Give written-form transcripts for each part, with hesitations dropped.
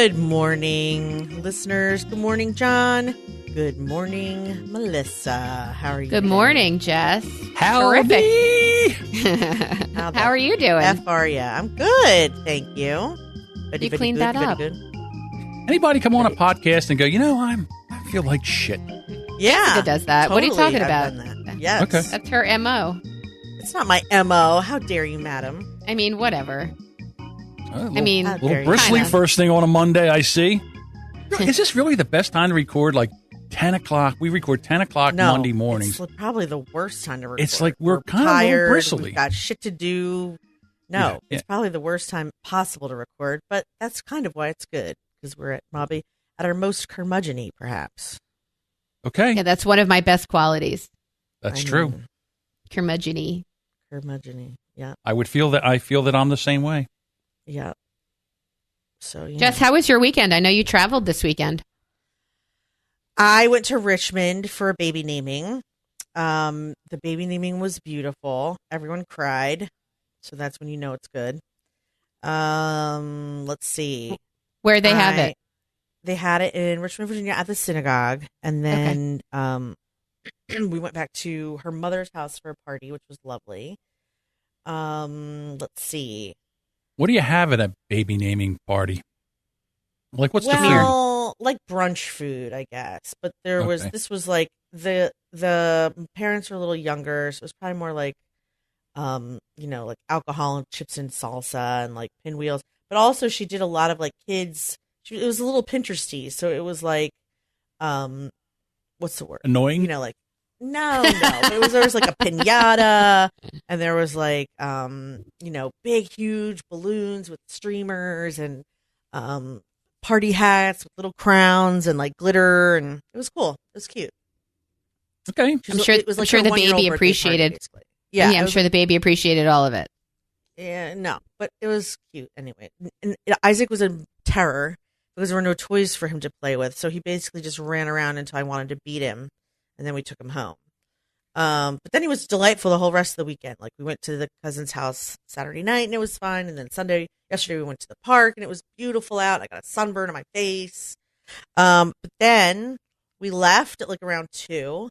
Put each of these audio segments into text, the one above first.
Good morning, listeners. Good morning, John. Good morning, Melissa. How are you? Good morning, Jess. Howdy. Terrific. How are you doing? F are you? I'm good, thank you. You cleaned that up. Good. Anybody come on a podcast and go, I feel like shit. Yeah. Jessica does that. What are you talking I've about? done that. Yes. Okay. That's her MO. It's not my MO. How dare you, madam? I mean, whatever. A I mean, How little dare you. bristly kinda. first thing on a Monday, I see. Is this really the best time to record? Like 10 o'clock? We record 10 o'clock No, Monday mornings. it's probably the worst time to record. It's like we're kind of a little tired. bristly. We've got shit to do. No, Yeah. it's probably the worst time possible to record, but that's kind of why it's good, because we're probably at our most curmudgeon-y, perhaps. Okay, Yeah, that's one of my best qualities. that's I true. mean, Curmudgeon-y. curmudgeon-y. Yeah, I feel that I'm the same way. yeah. So, yeah. Jess, how was your weekend? I know you traveled this weekend. I went to Richmond for a baby naming. The baby naming was beautiful. Everyone cried, so that's when you know it's good. Let's see. Where they have it. They had it in Richmond, Virginia, at the synagogue, and then we went back to her mother's house for a party, which was lovely. Let's see. What do you have at a baby naming party? Like, what's the food? Well, like brunch food, I guess. But Okay. this was like the parents were a little younger, so it was probably more like, like alcohol and chips and salsa and like pinwheels. But also, she did a lot of like kids. It was a little Pinteresty, so it was like, what's the word? Annoying? Like no. But there was like a piñata, and there was like, big huge balloons with streamers and party hats with little crowns and like glitter, and it was cool. It was cute. Okay. I'm sure it was like I'm sure her the 1-year-old baby birthday appreciated. party, basically. Yeah, I'm sure the baby appreciated all of it. Yeah, no, but it was cute anyway. And Isaac was in terror because there were no toys for him to play with, so he basically just ran around until I wanted to beat him, and then we took him home. But then he was delightful the whole rest of the weekend. Like, we went to the cousin's house Saturday night, and it was fine. And then yesterday we went to the park, and it was beautiful out. I got a sunburn on my face. But then we left at like around 2,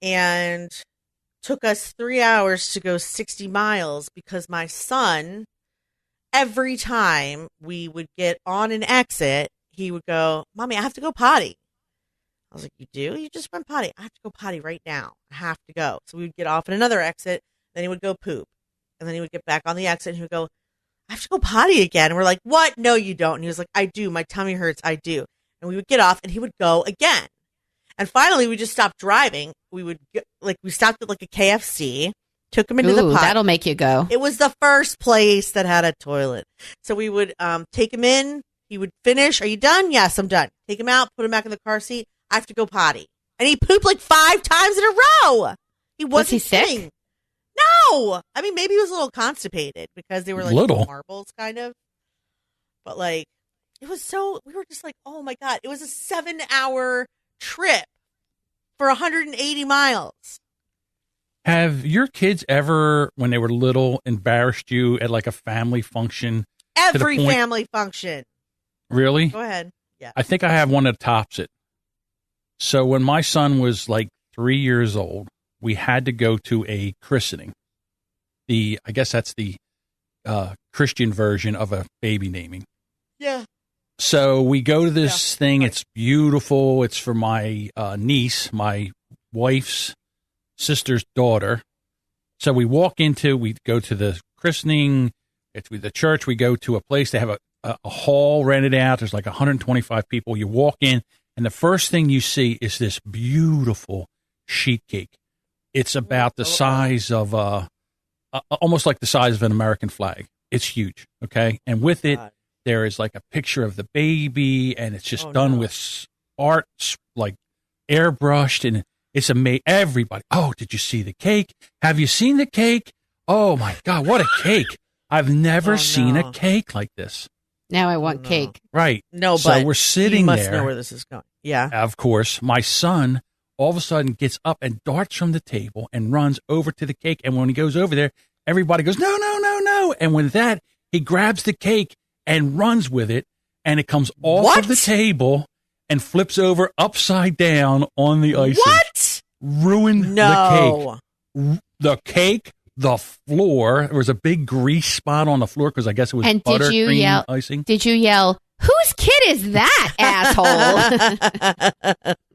and took us 3 hours to go 60 miles because my son, every time we would get on an exit, he would go, "Mommy, I have to go potty." I was like, "You do? You just went potty." "I have to go potty right now. I have to go." So we would get off at another exit, then he would go poop. And then he would get back on the exit and he would go, "I have to go potty again." And we're like, "What? No, you don't." And he was like, "I do. My tummy hurts. I do." And we would get off and he would go again. And finally, we just stopped driving. We stopped at like a KFC, took him into the pot. That'll make you go. It was the first place that had a toilet. So we would take him in. He would finish. "Are you done?" "Yes, I'm done." Take him out, put him back in the car seat. "I have to go potty." And he pooped like 5 times in a row. He wasn't Was he sick? kidding. No. I mean, maybe he was a little constipated because they were like Little. marbles kind of. But like, we were just like, oh my God. It was a 7-hour trip for 180 miles. Have your kids ever, when they were little, embarrassed you at like a family function? Every point- family function. Really? Go ahead. Yeah. I think I have one that tops it. So when my son was like 3 years old, we had to go to a christening. I guess that's the Christian version of a baby naming. Yeah. So we go to this thing. Right. It's beautiful. It's for my niece, my wife's sister's daughter. So we go to the christening. It's with the church. We go to a place. They have a hall rented out. There's like 125 people. You walk in, and the first thing you see is this beautiful sheet cake. It's about the size of almost like the size of an American flag. It's huge. Okay. And with it, there is like a picture of the baby, and it's just done with art, like airbrushed, and it's amazing. Everybody, "Oh, did you see the cake? Have you seen the cake? Oh my God, what a cake. I've never seen a cake like this." Now I want cake. Right. No, but so we're sitting you must there. know where this is going. Yeah. Of course, my son all of a sudden gets up and darts from the table and runs over to the cake. And when he goes over there, everybody goes, "No, no, no, no." And with that, he grabs the cake and runs with it. and it comes off of the table and flips over upside down on the icing. What? Ruined the cake. The cake, the floor. There was a big grease spot on the floor because I guess it was buttercream icing. Did you yell, "Whose kid is that, asshole?" I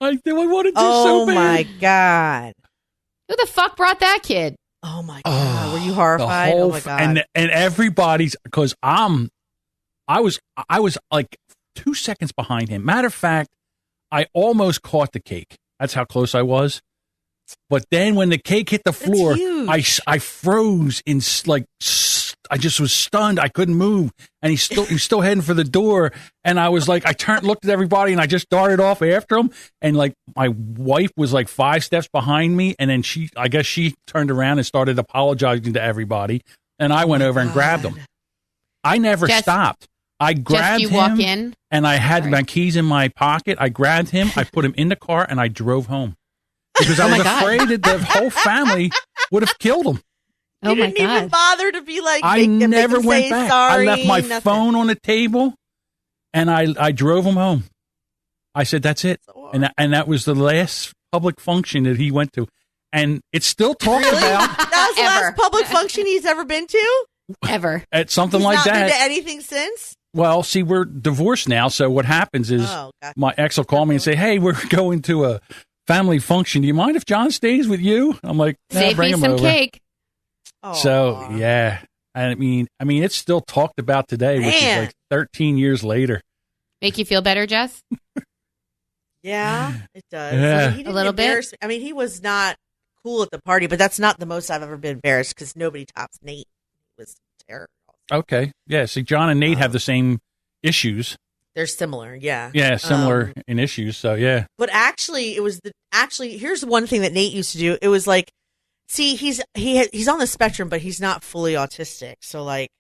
wanted to Oh, so bad. my God. Who the fuck brought that kid? Oh, my God. Were you horrified? Oh, my God. And everybody's, because I was like 2 seconds behind him. Matter of fact, I almost caught the cake. That's how close I was. But then when the cake hit the floor, I froze in I just was stunned. I couldn't move, and he's still heading for the door. And I was like, looked at everybody, and I just darted off after him. And like my wife was like 5 steps behind me, and then I guess she turned around and started apologizing to everybody. And I went over and grabbed him. I never stopped. I grabbed him. Walk in? And I had my keys in my pocket. I grabbed him. I put him in the car, and I drove home. Because I was afraid that the whole family would have killed him. You didn't even bother to be like, I never went back. Sorry, I left my phone on the table, and I drove him home. I said, that's it. And that was the last public function that he went to. And it's still talked about. That was the last public function he's ever been to? Ever. At something like He's that. not been to anything since? Well, see, we're divorced now, so what happens is my ex will call me and say, hey, we're going to a family function. Do you mind if John stays with you? I'm like, save bring me him some over. cake. So, yeah. I mean, it's still talked about today, which is like 13 years later. Make you feel better, Jess? Yeah, it does. Yeah. I mean, he didn't embarrass me. I mean, he was not cool at the party, but that's not the most I've ever been embarrassed because nobody tops Nate. He was terrible. Okay. Yeah. See, John and Nate have the same issues. They're similar. Yeah. Yeah. Similar in issues. So, yeah. But actually, here's one thing that Nate used to do. It was like, see, he's on the spectrum, but he's not fully autistic. So like,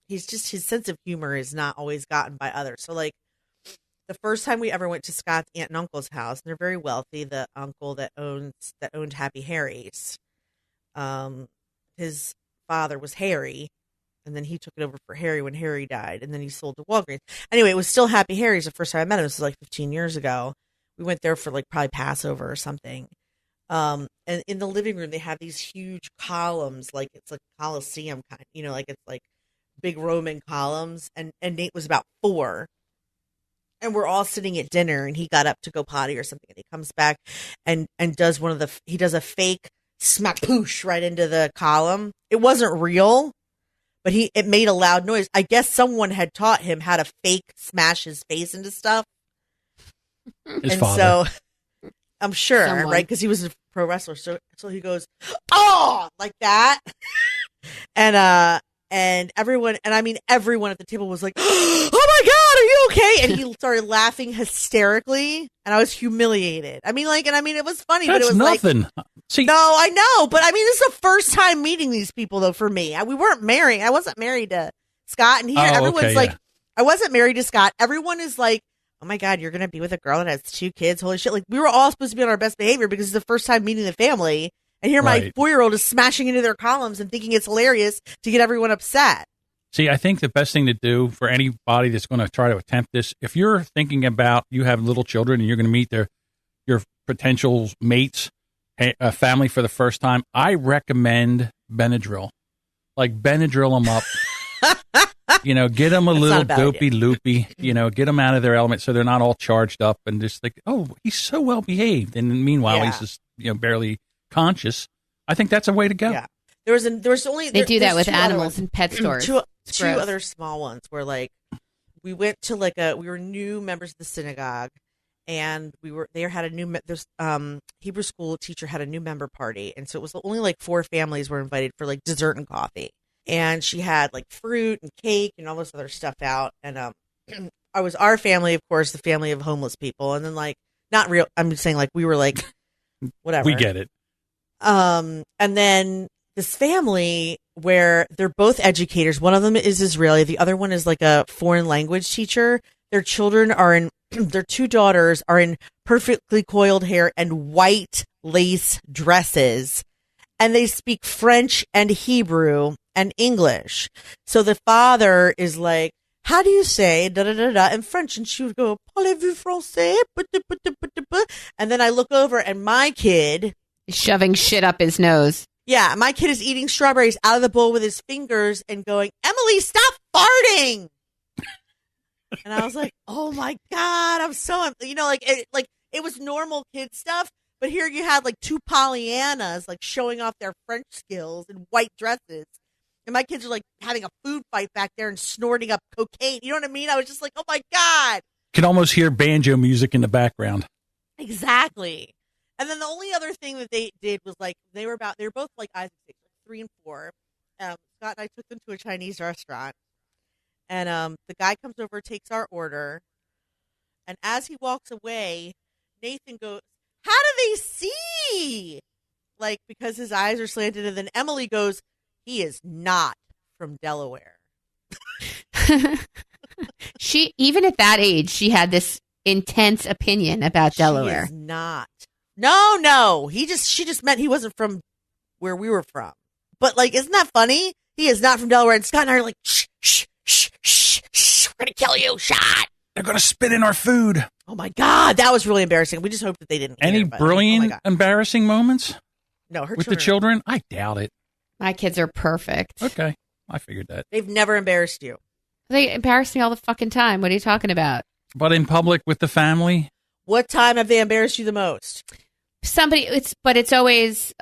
he's just, his sense of humor is not always gotten by others. So like, the first time we ever went to Scott's aunt and uncle's house, and they're very wealthy, the uncle that owned Happy Harry's, his father was Harry, and then he took it over for Harry when Harry died, and then he sold to Walgreens. Anyway, it was still Happy Harry's the first time I met him. This was like 15 years ago. We went there for like probably Passover or something. And in the living room, they have these huge columns, like it's like Colosseum kind, like it's like big Roman columns. And Nate was about 4. And we're all sitting at dinner, and he got up to go potty or something, and he comes back and does he does a fake smack poosh right into the column. It wasn't real, but it made a loud noise. I guess someone had taught him how to fake smash his face into stuff. His father. So I'm sure, right? Because he was a pro wrestler. So he goes, oh, like that. And everyone at the table was like, oh my God, are you okay? And he started laughing hysterically, and I was humiliated. It was funny, but it was nothing. See, no, I know, but this is the first time meeting these people though for me. We weren't married. I wasn't married to Scott, and everyone's like, I wasn't married to Scott. Everyone is like, oh my God, you're gonna be with a girl that has 2 kids. Holy shit! Like we were all supposed to be on our best behavior because it's the first time meeting the family. And here my 4-year-old is smashing into their columns and thinking it's hilarious to get everyone upset. See, I think the best thing to do for anybody that's going to try to attempt this, if you're thinking about you have little children and you're going to meet your potential mates, a family for the first time, I recommend Benadryl. Like Benadryl them up. Get them a little dopey loopy, get them out of their element so they're not all charged up and just like, oh, he's so well behaved. And meanwhile, he's just, barely conscious. I think that's a way to go. Yeah. They do that with animals in pet stores. Two other small ones where like we went to we were new members of the synagogue, and Hebrew school teacher had a new member party, and so it was only like 4 families were invited for like dessert and coffee, and she had like fruit and cake and all this other stuff out, and I was our family, of course, the family of homeless people, and then like not real. I'm saying like we were like whatever. We get it. And then this family where they're both educators. One of them is Israeli. The other one is like a foreign language teacher. Their children their 2 daughters are in perfectly coiled hair and white lace dresses. And they speak French and Hebrew and English. So the father is like, how do you say da da da da in French? And she would go, parlez-vous français? And then I look over and my kid, Shoving shit up his nose. yeah, my kid is eating strawberries out of the bowl with his fingers and going, Emily, stop farting. And I was like, oh my God, I'm so, it was normal kid stuff. But here you had like two Pollyannas like showing off their French skills in white dresses. And my kids are like having a food fight back there and snorting up cocaine. You know what I mean? I was just like, oh my God. Can almost hear banjo music in the background. Exactly. And then the only other thing that they did was like, they were both like Isaac's age, 3 and 4. Scott and I took them to a Chinese restaurant. And the guy comes over, takes our order. And as he walks away, Nathan goes, how do they see? Like, because his eyes are slanted. And then Emily goes, he is not from Delaware. She, even at that age, she had this intense opinion about Delaware. She is not. No. She just meant he wasn't from where we were from. But, like, isn't that funny? He is not from Delaware. And Scott and I are like, shh, we're going to kill you, shot. They're going to spit in our food. Oh, my God. That was really embarrassing. We just hope that they didn't. Any brilliant, embarrassing moments No, her with the children? I doubt it. My kids are perfect. Okay. I figured that. They've never embarrassed you. They embarrass me all the fucking time. What are you talking about? But in public with the family? What time have they embarrassed you the most? It's always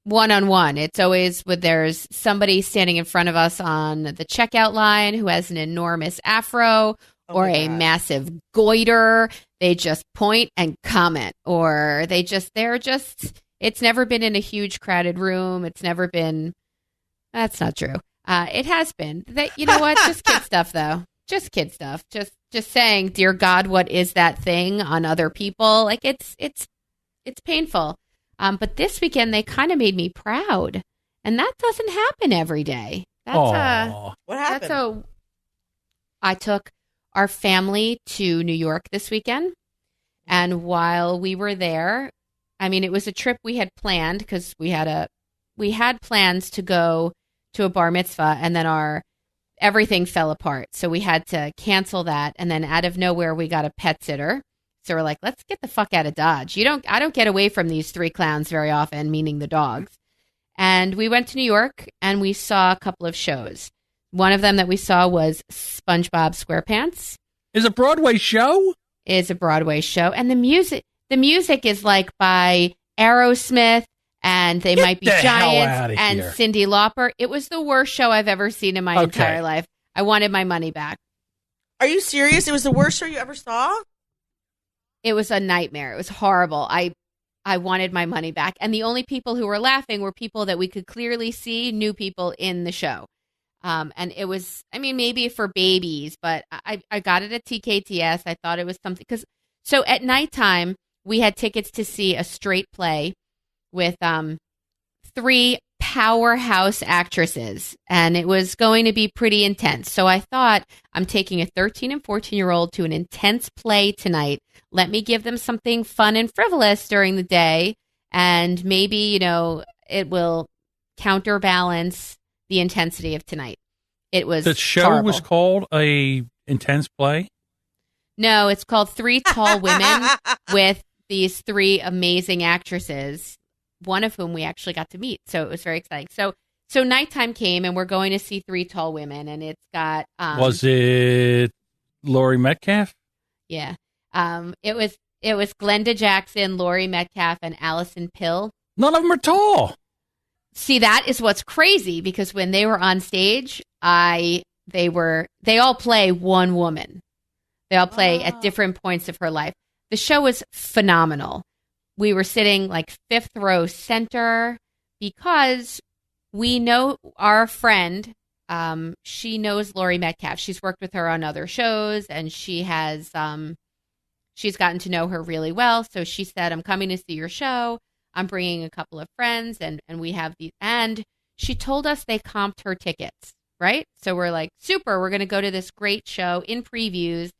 one-on-one. It's always when there's somebody standing in front of us on the checkout line who has an enormous afro or a massive goiter. They just point and comment, or it's never been in a huge crowded room. It's never been, that's not true. It has been. You know what? Just kid stuff, though. Just kid stuff. Just saying, dear God, what is that thing on other people? Like, it's painful. But this weekend, they kind of made me proud. And that doesn't happen every day. What happened? I took our family to New York this weekend. And while we were there, I mean, it was a trip we had planned because we had plans to go to a bar mitzvah, and then everything fell apart. So we had to cancel that. And then out of nowhere, we got a pet sitter. So we're like, let's get the fuck out of Dodge. I don't get away from these three clowns very often, meaning the dogs. And we went to New York and we saw a couple of shows. One of them that we saw was SpongeBob SquarePants. Is a Broadway show? Is a Broadway show. And the music is like by Aerosmith, and they might be Giants and here. Cyndi Lauper. It was the worst show I've ever seen in my entire life. I wanted my money back. Are you serious? It was the worst show you ever saw? It was a nightmare. It was horrible. I wanted my money back. And the only people who were laughing were people that we could clearly see, new people in the show. And it was, I mean, maybe for babies, but I got it at TKTS. I thought it was something. So at nighttime, we had tickets to see a straight play with 3 powerhouse actresses, and it was going to be pretty intense. So I thought, I'm taking a 13 and 14-year-old to an intense play tonight. Let me give them something fun and frivolous during the day, and maybe, it will counterbalance the intensity of tonight. It was The show horrible. was called a intense play? No, it's called 3 Tall Women with these 3 amazing actresses, one of whom we actually got to meet. So it was very exciting. So nighttime came, and we're going to see 3 Tall Women, and it's got... was it Laurie Metcalf? Yeah. It was Glenda Jackson, Laurie Metcalf, and Allison Pill. None of them are tall. See, that is what's crazy, because when they were on stage, they all play one woman. They all play at different points of her life. The show was phenomenal. We were sitting like 5th row center because we know our friend. She knows Laurie Metcalf. She's worked with her on other shows, and she's gotten to know her really well. So she said, I'm coming to see your show. I'm bringing a couple of friends, and we have these. And she told us they comped her tickets, right? So we're like, super, we're going to go to this great show in previews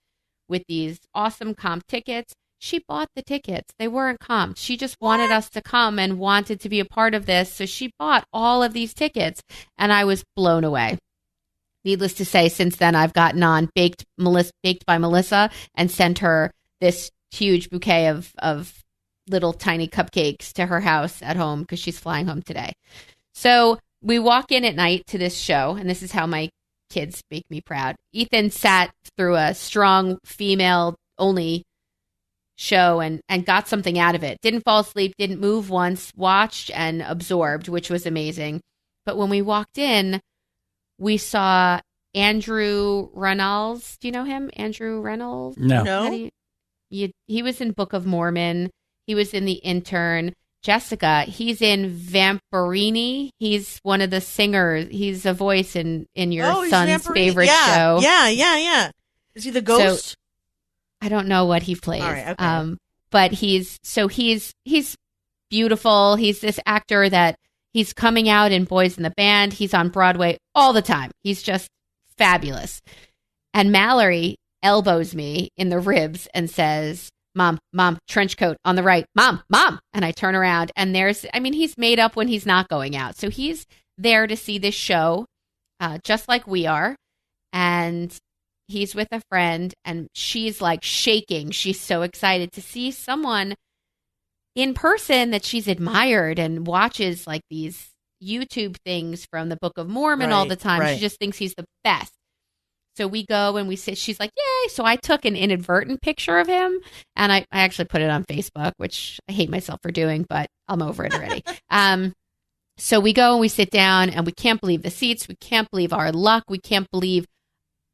with these awesome comp tickets. She bought the tickets. They weren't comped. She just wanted us to come and wanted to be a part of this. So she bought all of these tickets, and I was blown away. needless to say, since then I've gotten on Baked by Melissa and sent her this huge bouquet of little tiny cupcakes to her house at home because she's flying home today. So we walk in at night to this show, and this is how my kids make me proud. Ethan sat through a strong female-only show and got something out of it. Didn't fall asleep, didn't move once, watched and absorbed, which was amazing. But when we walked in, we saw Andrew Reynolds. Do you know him? Andrew Reynolds? No. He was in Book of Mormon. He was in The Intern. Jessica, he's in Vampirini. He's one of the singers. He's a voice in your son's favorite show. Yeah. Is he the ghost? So, I don't know what he plays. All right, okay. But he's beautiful. He's this actor that he's coming out in Boys in the Band. He's on Broadway all the time. He's just fabulous. And Mallory elbows me in the ribs and says, Mom, trench coat on the right. Mom. And I turn around and he's made up when he's not going out. So he's there to see this show, just like we are. And he's with a friend and she's like shaking. She's so excited to see someone in person that she's admired and watches like these YouTube things from the Book of Mormon all the time. Right. She just thinks he's the best. So we go and we sit. She's like, yay. So I took an inadvertent picture of him and I actually put it on Facebook, which I hate myself for doing, but I'm over it already. So we go and we sit down and we can't believe the seats. We can't believe our luck. We can't believe,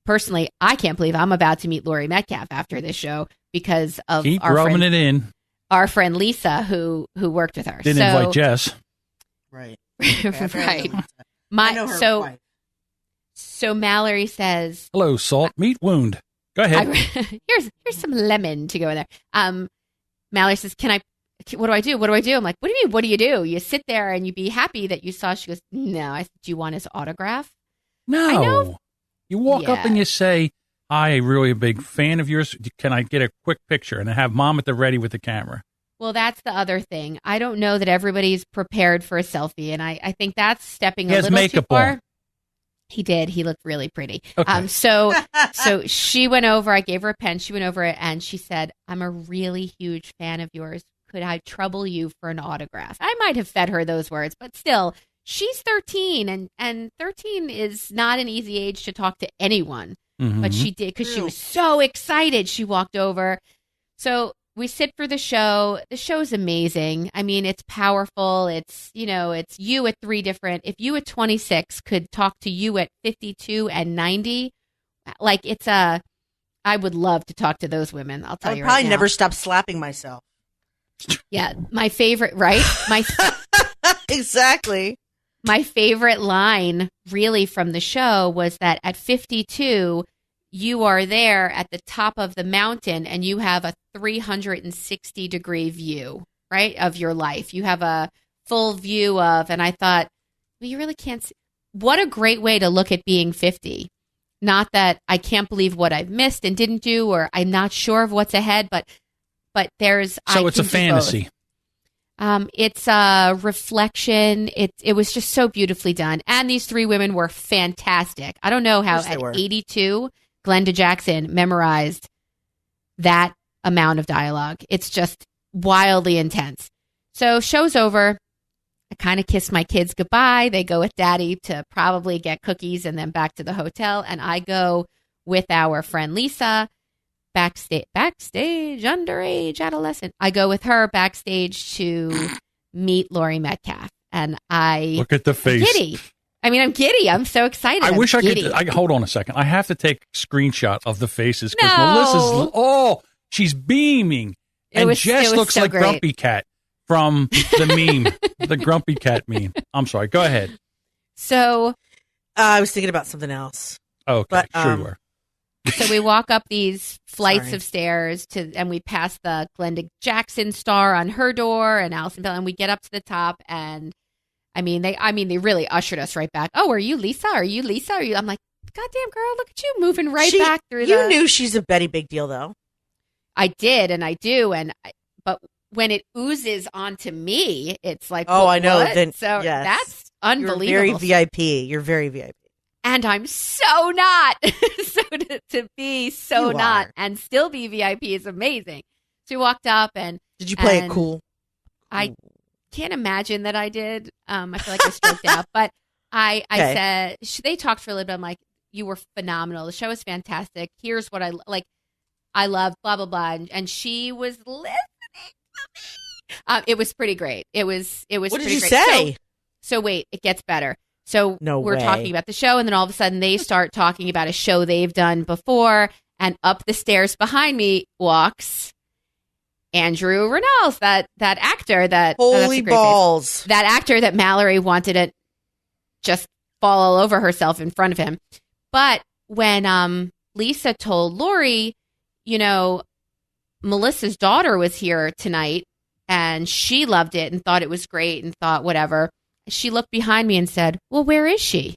personally, I can't believe I'm about to meet Laurie Metcalf after this show because of Keep rubbing it in. Our friend Lisa, who worked with her. Didn't invite Jess. Right. Right. I know her wife. So Mallory says, "Hello, Salt. Meat wound. Go ahead. Here's some lemon to go in there." Mallory says, what do I do? What do I do? I'm like, what do you mean? What do you do? You sit there and you be happy that you saw. She goes, no. I said, do you want his autograph? No. I know. You walk up and you say, "Hi, really a big fan of yours. Can I get a quick picture?" And I have Mom at the ready with the camera. Well, that's the other thing. I don't know that everybody's prepared for a selfie, and I think that's stepping a little too far. On. He did. He looked really pretty. Okay. So she went over. I gave her a pen. She went over it, and she said, "I'm a really huge fan of yours. Could I trouble you for an autograph?" I might have fed her those words, but still, she's 13, and 13 is not an easy age to talk to anyone. Mm-hmm. But she did because she was so excited. She walked over. So we sit for the show. The show's amazing. I mean, it's powerful. It's you at if you at 26 could talk to you at 52 and 90, like I would love to talk to those women. I'll tell you right now. I'd probably never stop slapping myself. Yeah. My favorite, right? Exactly. My favorite line really from the show was that at 52, you are there at the top of the mountain and you have a 360-degree view, right, of your life. You have a full view of, and I thought, well, you really can't see. What a great way to look at being 50. Not that I can't believe what I've missed and didn't do, or I'm not sure of what's ahead, but there's. So it's a fantasy. It's a reflection. It was just so beautifully done. And these three women were fantastic. I don't know how at 82, Glenda Jackson memorized that amount of dialogue. It's just wildly intense. So show's over. I kind of kiss my kids goodbye. They go with Daddy to probably get cookies and then back to the hotel. And I go with our friend Lisa backstage, underage adolescent. I go with her backstage to meet Laurie Metcalf. And I look at the face. Giddy. I mean, I'm giddy. I'm so excited. I wish giddy. I could. Hold on a second. I have to take a screenshot of the faces because No. Melissa's. She's beaming, and Jess looks so like great. Grumpy Cat from the meme, the Grumpy Cat meme. I'm sorry. Go ahead. So I was thinking about something else. Okay, But, sure you were. So we walk up these flights Sorry. of stairs and we pass the Glenda Jackson star on her door and Allison Bell, and we get up to the top, and I mean they really ushered us right back. Oh, are you Lisa? Are you Lisa? Are you? I'm like, goddamn girl, look at you moving back through. You knew she's a Betty Big Deal, though. I did, and I do, but when it oozes onto me, it's like, Oh, I know. what? Then So yes. that's unbelievable. You're very VIP. You're very VIP. And I'm so not. So to be so You not are. and still be VIP is amazing. So we walked up and Did you play it and cool? I can't imagine that I did. I feel like I stroked out, but I Okay. said they talked for a little bit. I'm like, you were phenomenal. The show was fantastic. Here's what I like. I loved blah blah blah, and she was listening to me. It was pretty great. It was. What did pretty you great. say? So wait, it gets better. So No we're way. talking about the show, and then all of a sudden they start talking about a show they've done before, and up the stairs behind me walks Andrew Rannells, that actor that that's a Holy great face. balls. That actor that Mallory wanted to just fall all over herself in front of him. But when Lisa told Lori, Melissa's daughter was here tonight and she loved it and thought it was great and thought whatever, she looked behind me and said, well, where is she?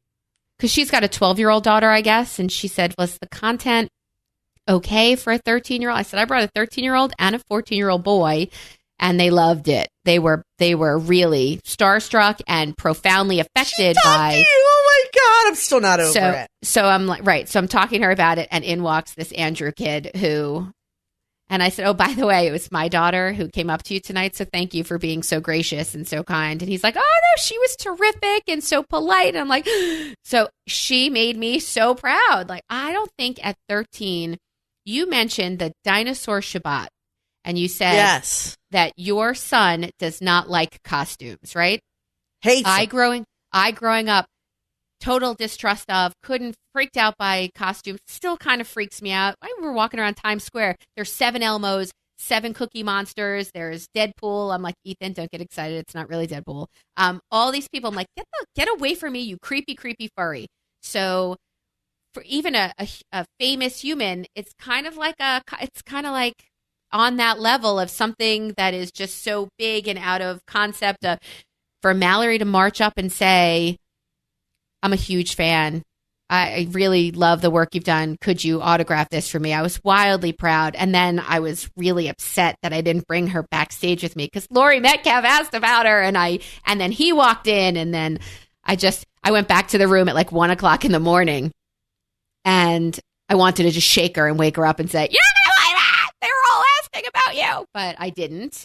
Because she's got a 12-year-old daughter, I guess. And she said, was the content okay for a 13-year-old? I said, I brought a 13-year-old and a 14-year-old boy, and they loved it. They were really starstruck and profoundly affected by. You. Oh my God, I'm still not over it. So I'm like, right. So I'm talking to her about it, and in walks this Andrew kid who. And I said, oh, by the way, it was my daughter who came up to you tonight. So thank you for being so gracious and so kind. And he's like, oh, no, she was terrific and so polite. And I'm like, so she made me so proud. Like, I don't think at 13, you mentioned the dinosaur Shabbat. And you said Yes. that your son does not like costumes, right? Hates I it. growing up, total distrust of, freaked out by costumes, still kind of freaks me out. I remember walking around Times Square. There's 7 Elmos, 7 Cookie Monsters. There's Deadpool. I'm like, Ethan, don't get excited. It's not really Deadpool. All these people, I'm like, get away from me, you creepy, creepy furry. So for even a famous human, it's kind of like on that level of something that is just so big and out of concept. For Mallory to march up and say, I'm a huge fan. I really love the work you've done. Could you autograph this for me? I was wildly proud. And then I was really upset that I didn't bring her backstage with me because Laurie Metcalf asked about her and then he walked in and then I went back to the room at like 1:00 in the morning and I wanted to just shake her and wake her up and say, you're not gonna like that. They were all asking about you. But I didn't.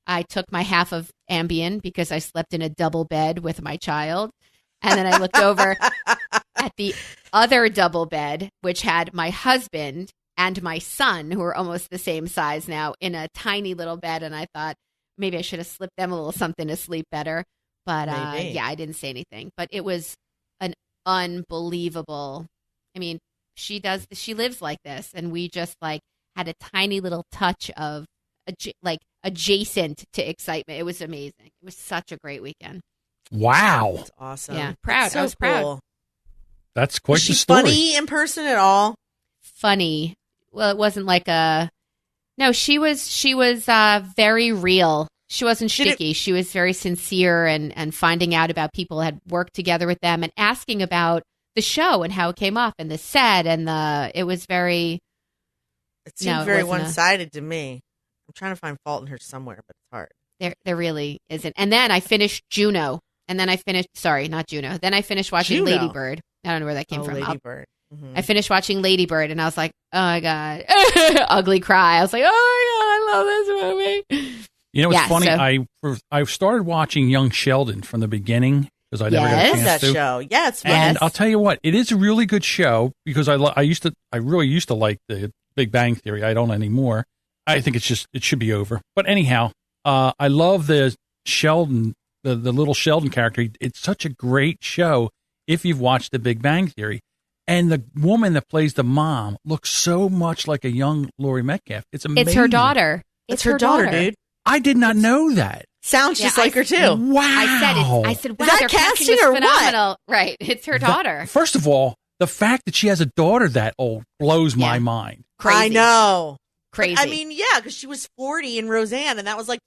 I took my half of Ambien because I slept in a double bed with my child. And then I looked over at the other double bed, which had my husband and my son, who are almost the same size now, in a tiny little bed. And I thought maybe I should have slipped them a little something to sleep better. But Maybe. I didn't say anything. But it was an unbelievable. I mean, she lives like this. And we just like had a tiny little touch of adjacent to excitement. It was amazing. It was such a great weekend. Wow. That's awesome. Yeah, proud. So I was proud. cool. That's quite Was she the story. funny in person at all? Funny. Well, it wasn't like no, she was very real. She wasn't Did it- shticky. She was very sincere and finding out about people who had worked together with them and asking about the show and how it came off and the set and it was very. It seemed No, it very wasn't one-sided to me. I'm trying to find fault in her somewhere, but it's hard. There really isn't. And then I finished Juno. And then I finished, sorry, not Juno. Then I finished watching Juno. Lady Bird. I don't know where that came from. Lady Bird. Mhm. I finished watching Lady Bird and I was like, oh my God. Ugly cry. I was like, oh my God, I love this movie. You know what's Yeah, funny? so- I started watching Young Sheldon from the beginning because I never got a Yes. Love chance that to. show. Yeah, it's fun. And Yes. I'll tell you what, it is a really good show because I really used to like the Big Bang Theory. I don't anymore. I think it should be over. But anyhow, I love the Sheldon, the little Sheldon character. It's such a great show if you've watched the Big Bang Theory. And the woman that plays the mom looks so much like a young Laurie Metcalf. It's amazing. It's her daughter. It's her daughter, dude. I did not know that. Sounds just Yeah, like her, too. Wow. I said, wow, that they're casting this or what? phenomenal. Right. It's her daughter. First of all, the fact that she has a daughter that old blows my Yeah. mind. Crazy. I know. Crazy. But, I mean, yeah, because she was 40 in Roseanne, and that was like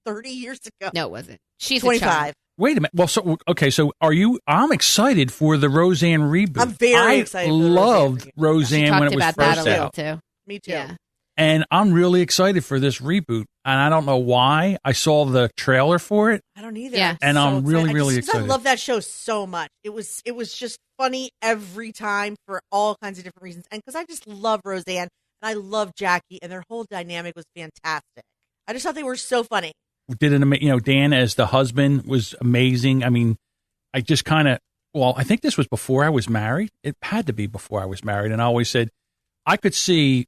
30 years ago. No, it wasn't. She's 25. Wait a minute. Well, so are you? I'm excited for the Roseanne reboot. I'm very I excited for the loved She Roseanne talked when it was about that a first little out. too. Me too. Yeah. And I'm really excited for this reboot. And I don't know why. I saw the trailer for it. I don't either. Yeah. And I'm really, excited. really 'Cause excited. I love that show so much. It was just funny every time for all kinds of different reasons. And because I just love Roseanne and I love Jackie, and their whole dynamic was fantastic. I just thought they were so funny. Did it, Dan as the husband was amazing. I mean, I just kind of, I think this was before I was married. It had to be before I was married. And I always said, I could see,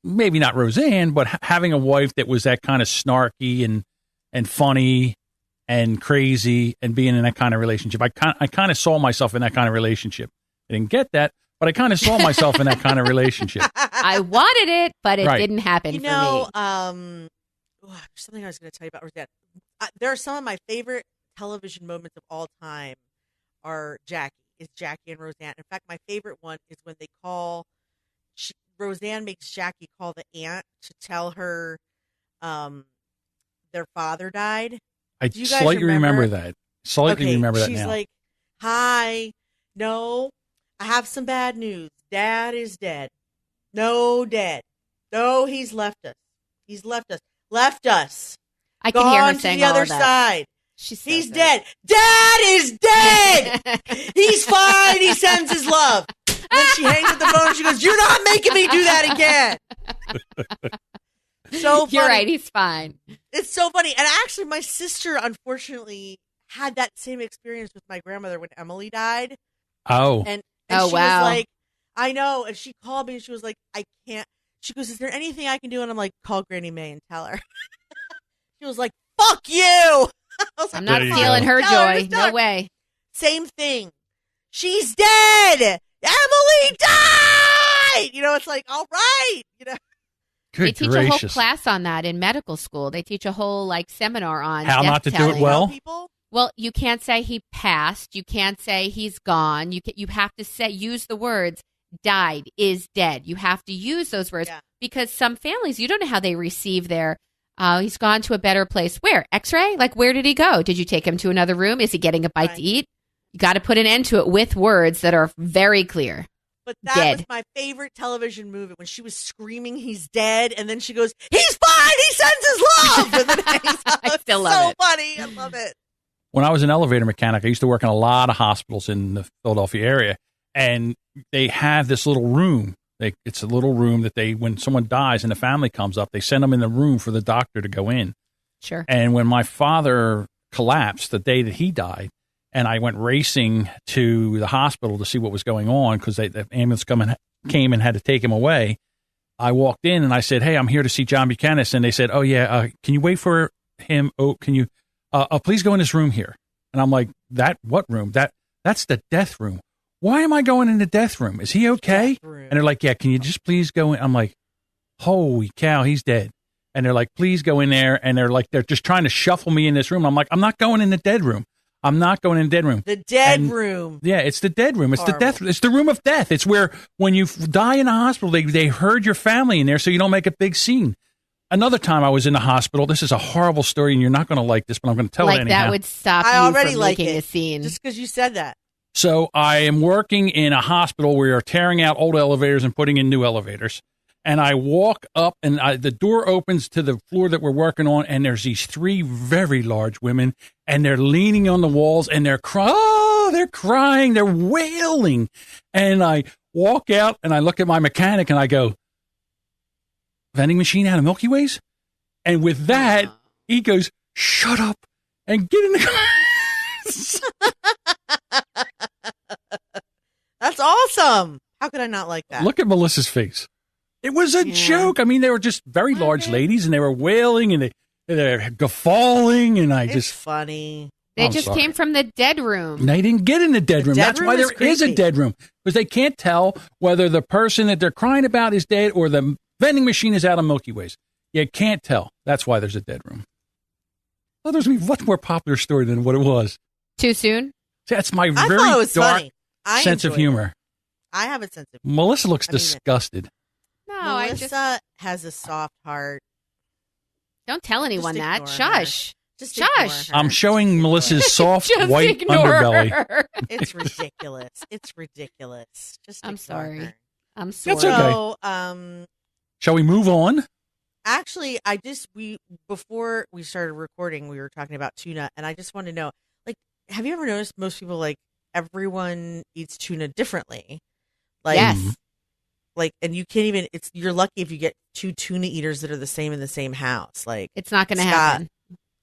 maybe not Roseanne, but having a wife that was that kind of snarky and funny and crazy and being in that kind of relationship. I kind of saw myself in that kind of relationship. I didn't get that, but I kind of saw myself in that kind of relationship. I wanted it, but it Right. didn't happen for me. There's something I was going to tell you about Roseanne. There are some of my favorite television moments of all time are Jackie and Roseanne. In fact, my favorite one is when they call, Roseanne makes Jackie call the aunt to tell her their father died. I Do you guys slightly remember remember? that. Slightly remember that she's now. like, hi, no, I have some bad news. Dad is dead. No, dead. No, he's left us. He's left us. Left us. I can hear her Gone to saying the all other of that. side. She's so He's good. dead. Dad is dead. He's fine. He sends his love. And then she hangs up the phone and she goes, "You're not making me do that again." So funny. You're right. He's fine. It's so funny. And actually, my sister, unfortunately, had that same experience with my grandmother when Emily died. Oh, And Oh, she wow. was like, I know. And she called me and she was like, I can't. She goes, is there anything I can do? And I'm like, call Granny May and tell her. She was like, fuck you. I was I'm like, not There you stealing go. her Tell her, joy. just tell No her. way. Same thing. She's dead. Emily died. It's like, all right. They good teach gracious. a whole class on that in medical school. They teach a whole seminar on How death not to do it telling. well? People. Well, you can't say he passed. You can't say he's gone. You have to use the words died, is dead. You have to use those words Yeah. because some families, you don't know how they receive their, he's gone to a better place. Where? X-ray? Like, where did he go? Did you take him to another room? Is he getting a bite Right. to eat? You got to put an end to it with words that are very clear. But that Dead. was my favorite television movie when she was screaming, he's dead. And then she goes, he's fine. He sends his love. And then hangs up. I still It's love so it. funny. I love it. When I was an elevator mechanic, I used to work in a lot of hospitals in the Philadelphia area, and they have this little room. It's a little room that when someone dies and the family comes up, they send them in the room for the doctor to go in. Sure. And when my father collapsed the day that he died, and I went racing to the hospital to see what was going on because the ambulance came and had to take him away, I walked in and I said, "Hey, I'm here to see John Buchanan." And they said, "Oh, yeah, can you wait for him? Oh, can you please go in this room here?" And I'm like, what room? That's the death room. Why am I going in the death room? Is he okay? Death room. And they're like, "Yeah, can you just please go in?" I'm like, holy cow, he's dead. And they're like, "Please go in there." And they're just trying to shuffle me in this room. I'm like, I'm not going in the dead room. I'm not going in the dead room. The dead And- room. Yeah, it's the dead room. It's Horrible. the death. It's the room of death. It's where when you die in a hospital, they herd your family in there so you don't make a big scene. Another time I was in the hospital. This is a horrible story, and you're not going to like this, but I'm going to tell it Like anyhow. that would stop I you already from like making it. a scene. Just because you said that. So I am working in a hospital where you're tearing out old elevators and putting in new elevators. And I walk up, and the door opens to the floor that we're working on, and there's these three very large women, and they're leaning on the walls, and they're crying, they're wailing. And I walk out, and I look at my mechanic, and I go, "Vending machine out of Milky Ways?" And with that, he goes, "Shut up and get in the car." That's awesome. How could I not like that? Look at Melissa's face. It was a Yeah. joke. I mean, they were just very large ladies, and they were wailing, and they're guffawing, and I it's just... funny. They I'm just sorry. came from the dead room. They didn't get in the dead The room. dead That's room why is there is a creepy. dead room, because they can't tell whether the person that they're crying about is dead or the vending machine is out of Milky Ways. You can't tell. That's why there's a dead room. Well, there's a much more popular story than what it was. Too soon? See, that's my I very thought it was dark funny. I sense of enjoyed it. humor. I have a sense of humor. Melissa looks I mean it. disgusted. No, Melissa has a soft heart. don't tell anyone Just that. ignore her. Shush. Just Shush. ignore her. I'm showing Just Melissa's soft Just white ignore underbelly. her. It's ridiculous. It's ridiculous. Just I'm ignore sorry. her. I'm sorry. That's okay. So, Shall we move on? Actually, before we started recording, we were talking about tuna, and I just want to know, like, have you ever noticed most people, like, everyone eats tuna differently? Like, Yes. like, and you can't even. You're lucky if you get two tuna eaters that are the same in the same house. Like, It's not going to Scott- happen.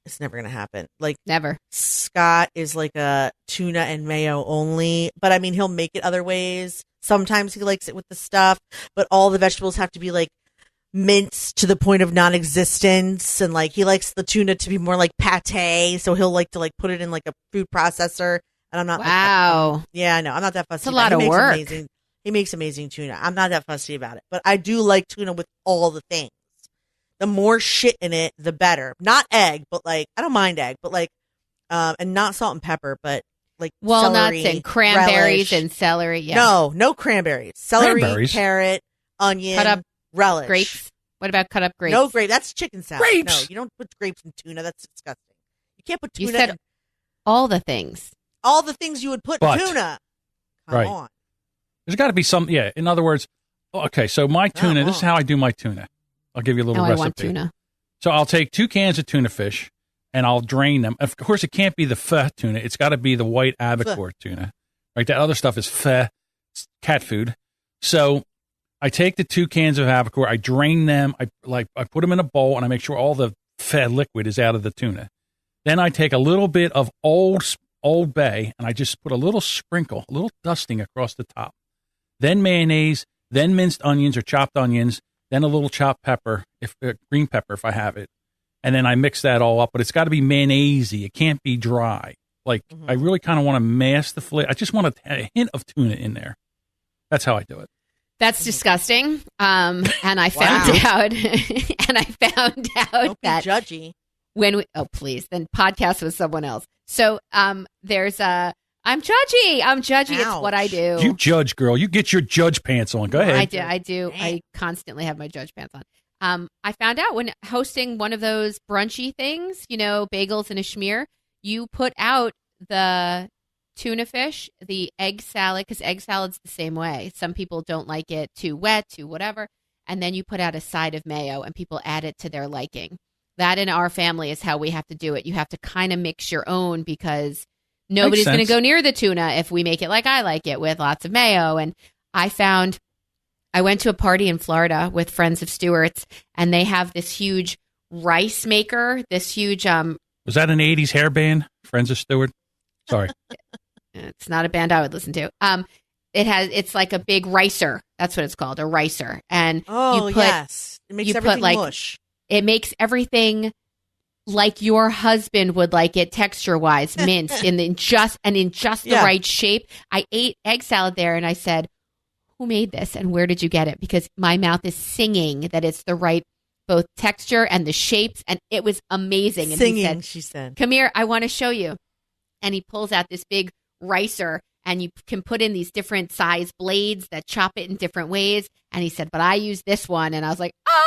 it's never gonna happen. Like, Never. Scott is like a tuna and mayo only, but I mean, he'll make it other ways. Sometimes he likes it with the stuff, but all the vegetables have to be like minced to the point of non-existence, and like he likes the tuna to be more like pate, so he'll like to like put it in like a food processor. And I'm not. Wow. Yeah, I know. I'm not that fussy. It's a lot of He makes work. He makes amazing tuna. I'm not that fussy about it, but I do like tuna with all the things. The more shit in it, the better. Not egg, but like I don't mind egg, but like, and not salt and pepper, but like Walnuts celery, and cranberries relish. and celery. Yeah. No cranberries. Celery, Cranberries? carrot, onion, Cut up relish. Grapes. What about cut up grapes? No grape. That's chicken salad. Grapes! No, you don't put grapes in tuna. That's disgusting. You can't put You tuna said in all the things. all the things you would put But- in tuna. Come Right. on. There's got to be some. Yeah. In other words, okay. So my tuna. This is how I do my tuna. I'll give you a little Now I recipe. want tuna. So I'll take 2 cans of tuna fish and I'll drain them. Of course, it can't be the pho tuna. It's got to be the white albacore tuna. Right? That other stuff is pho, it's cat food. So I take the 2 cans of albacore, I drain them, I put them in a bowl, and I make sure all the pho liquid is out of the tuna. Then I take a little bit of Old Bay and I just put a little sprinkle, a little dusting across the top. Then mayonnaise, then minced onions or chopped onions, then a little chopped pepper, green pepper if I have it, and then I mix that all up. But it's got to be mayonnaisey. It can't be dry. Like I really kind of want to mask the flavor. I just want a hint of tuna in there. That's how I do it. That's disgusting. And I found out, and I found out Don't be that judgy. when we, oh please, then podcast with someone else. So there's I'm judgy. It's what I do. You judge, girl. You get your judge pants on. Go ahead. I do. I constantly have my judge pants on. I found out when hosting one of those brunchy things, bagels and a schmear, you put out the tuna fish, the egg salad, because egg salad's the same way. Some people don't like it too wet, too whatever. And then you put out a side of mayo and people add it to their liking. That in our family is how we have to do it. You have to kind of mix your own because nobody's going to go near the tuna if we make it like I like it with lots of mayo. And I went to a party in Florida with friends of Stewart's, and they have this huge rice maker, this huge Was that an 80s hair band? Friends of Stewart? Sorry. it's not a band I would listen to. It's like a big ricer. That's what it's called, a ricer. And Yes. It makes everything mush. It makes everything like your husband would like it, texture-wise, minced in just the right shape. I ate egg salad there, and I said, "Who made this, and where did you get it?" Because my mouth is singing that it's the right both texture and the shapes, and it was amazing. And Singing, he said, she said, "Come here, I want to show you." And he pulls out this big ricer, and you can put in these different size blades that chop it in different ways. And he said, "But I use this one," and I was like, "Ah!"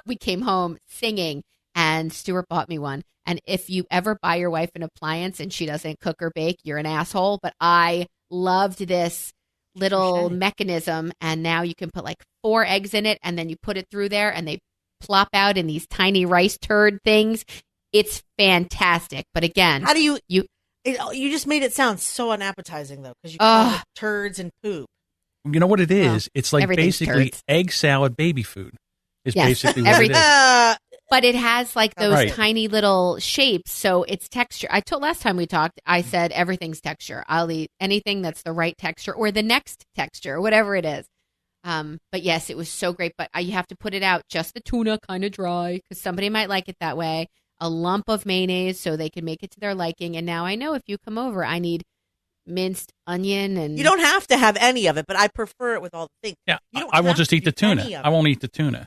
We came home singing. And Stuart bought me one. And if you ever buy your wife an appliance and she doesn't cook or bake, you're an asshole. But I loved this little mechanism. And now you can put like 4 eggs in it, and then you put it through there, and they plop out in these tiny rice turd things. It's fantastic. But again, how do you just made it sound so unappetizing though, because you call it turds and poop. You know what it is? Well, it's like basically turds. egg salad baby food. Is Yes. basically what it is. But it has like those Right. tiny little shapes, so it's texture. I told last time we talked, I said everything's texture. I'll eat anything that's the right texture or the next texture, whatever it is. But yes, it was so great. But you have to put it out, just the tuna, kind of dry, because somebody might like it that way. A lump of mayonnaise so they can make it to their liking. And now I know if you come over, I need minced onion and You don't have to have any of it, but I prefer it with all the things. Yeah, You don't I won't have just to eat the do any tuna. of I it. won't eat the tuna.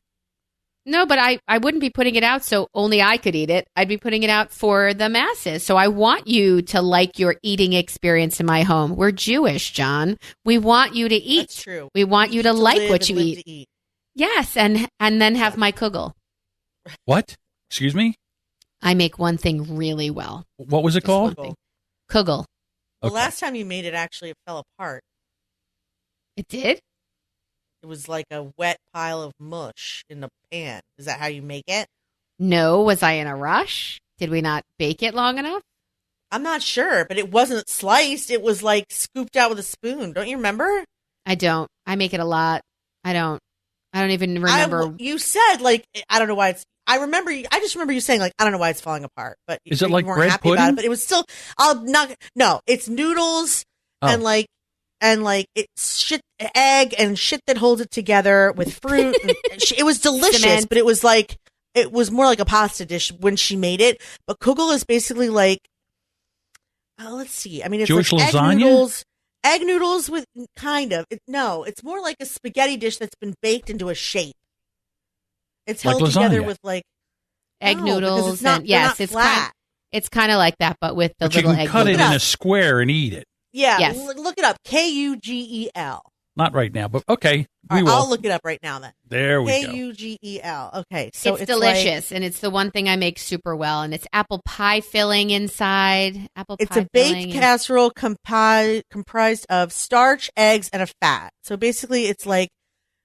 No, but I wouldn't be putting it out so only I could eat it. I'd be putting it out for the masses. So I want you to like your eating experience in my home. We're Jewish, John. We want you to eat. That's true. We want you to like live what and you live eat. to eat. Yes, and then have my kugel. What? Excuse me? I make one thing really well. What was it called? Kugel. Kugel. The Okay. last time you made it, actually, it fell apart. It did? It was like a wet pile of mush in a pan. Is that how you make it? No, was I in a rush? Did we not bake it long enough? I'm not sure, but it wasn't sliced. It was like scooped out with a spoon. Don't you remember? I don't. I make it a lot. I don't even remember. You said like I don't know why it's. I just remember you saying like I don't know why it's falling apart. But is it you like weren't bread happy pudding? about it, but it was still. I'll not. No, it's noodles and like it's shit, egg and shit that holds it together with fruit. And it was delicious, Cement. but it was like it was more like a pasta dish when she made it. But kugel is basically like. Let's see. I mean, it's Jewish like lasagna? egg noodles with kind of. No, it's more like a spaghetti dish that's been baked into a shape. It's Like held together lasagna. with like Egg no, because noodles it's not, and yes, they're not it's flat. it's kind of like that, but with the But you little can egg cut it noodles. in a square and eat it. Yeah, Yes. look it up. Kugel. Not right now, but okay. All We right, will. I'll look it up right now then. There we go. Kugel. Okay, so It's it's delicious, and it's the one thing I make super well, and it's apple pie filling inside. It's a baked casserole comprised of starch, eggs, and a fat. So basically, it's like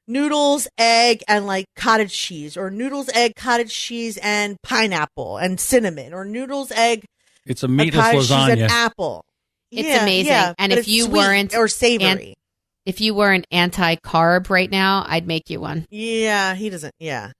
noodles, egg, and like cottage cheese, or noodles, egg, cottage cheese, and pineapple and cinnamon, or noodles, egg, It's a meatless cottage cheese, and lasagna. apple. It's amazing. And but if it's you sweet weren't or savory, If you weren't anti-carb right now, I'd make you one. yeah, he doesn't. Yeah.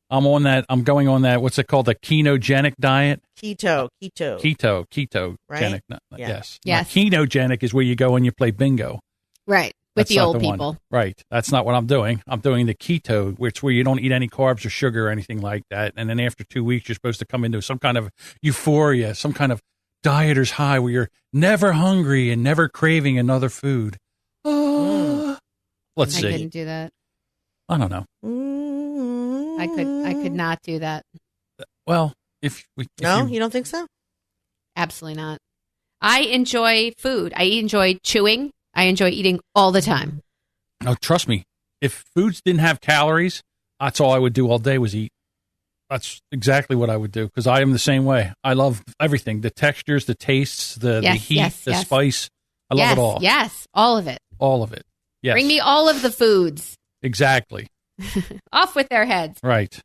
I'm on that. I'm going on that. What's it called? The ketogenic diet? Keto. Ketogenic. Right? No, Yeah. Yes. Yes. Now, ketogenic is where you go and you play bingo. Right. With That's the not old one. people. Right. That's not what I'm doing. I'm doing the keto, which where you don't eat any carbs or sugar or anything like that. And then after 2 weeks, you're supposed to come into some kind of euphoria, some kind of dieter's high where you're never hungry and never craving another food. Let's I see. couldn't do that. I don't know. I could not do that. Well, if No, you, you don't think so? Absolutely not. I enjoy food. I enjoy chewing. I enjoy eating all the time. oh, trust me, if foods didn't have calories, that's all I would do all day was eat. That's exactly what I would do because I am the same way. I love everything, the textures, the tastes, the Yes, heat, yes, the yes. spice. I love Yes, it all. yes, all of it. All of it. Yes. Bring me all of the foods. Exactly. Off with their heads. Right.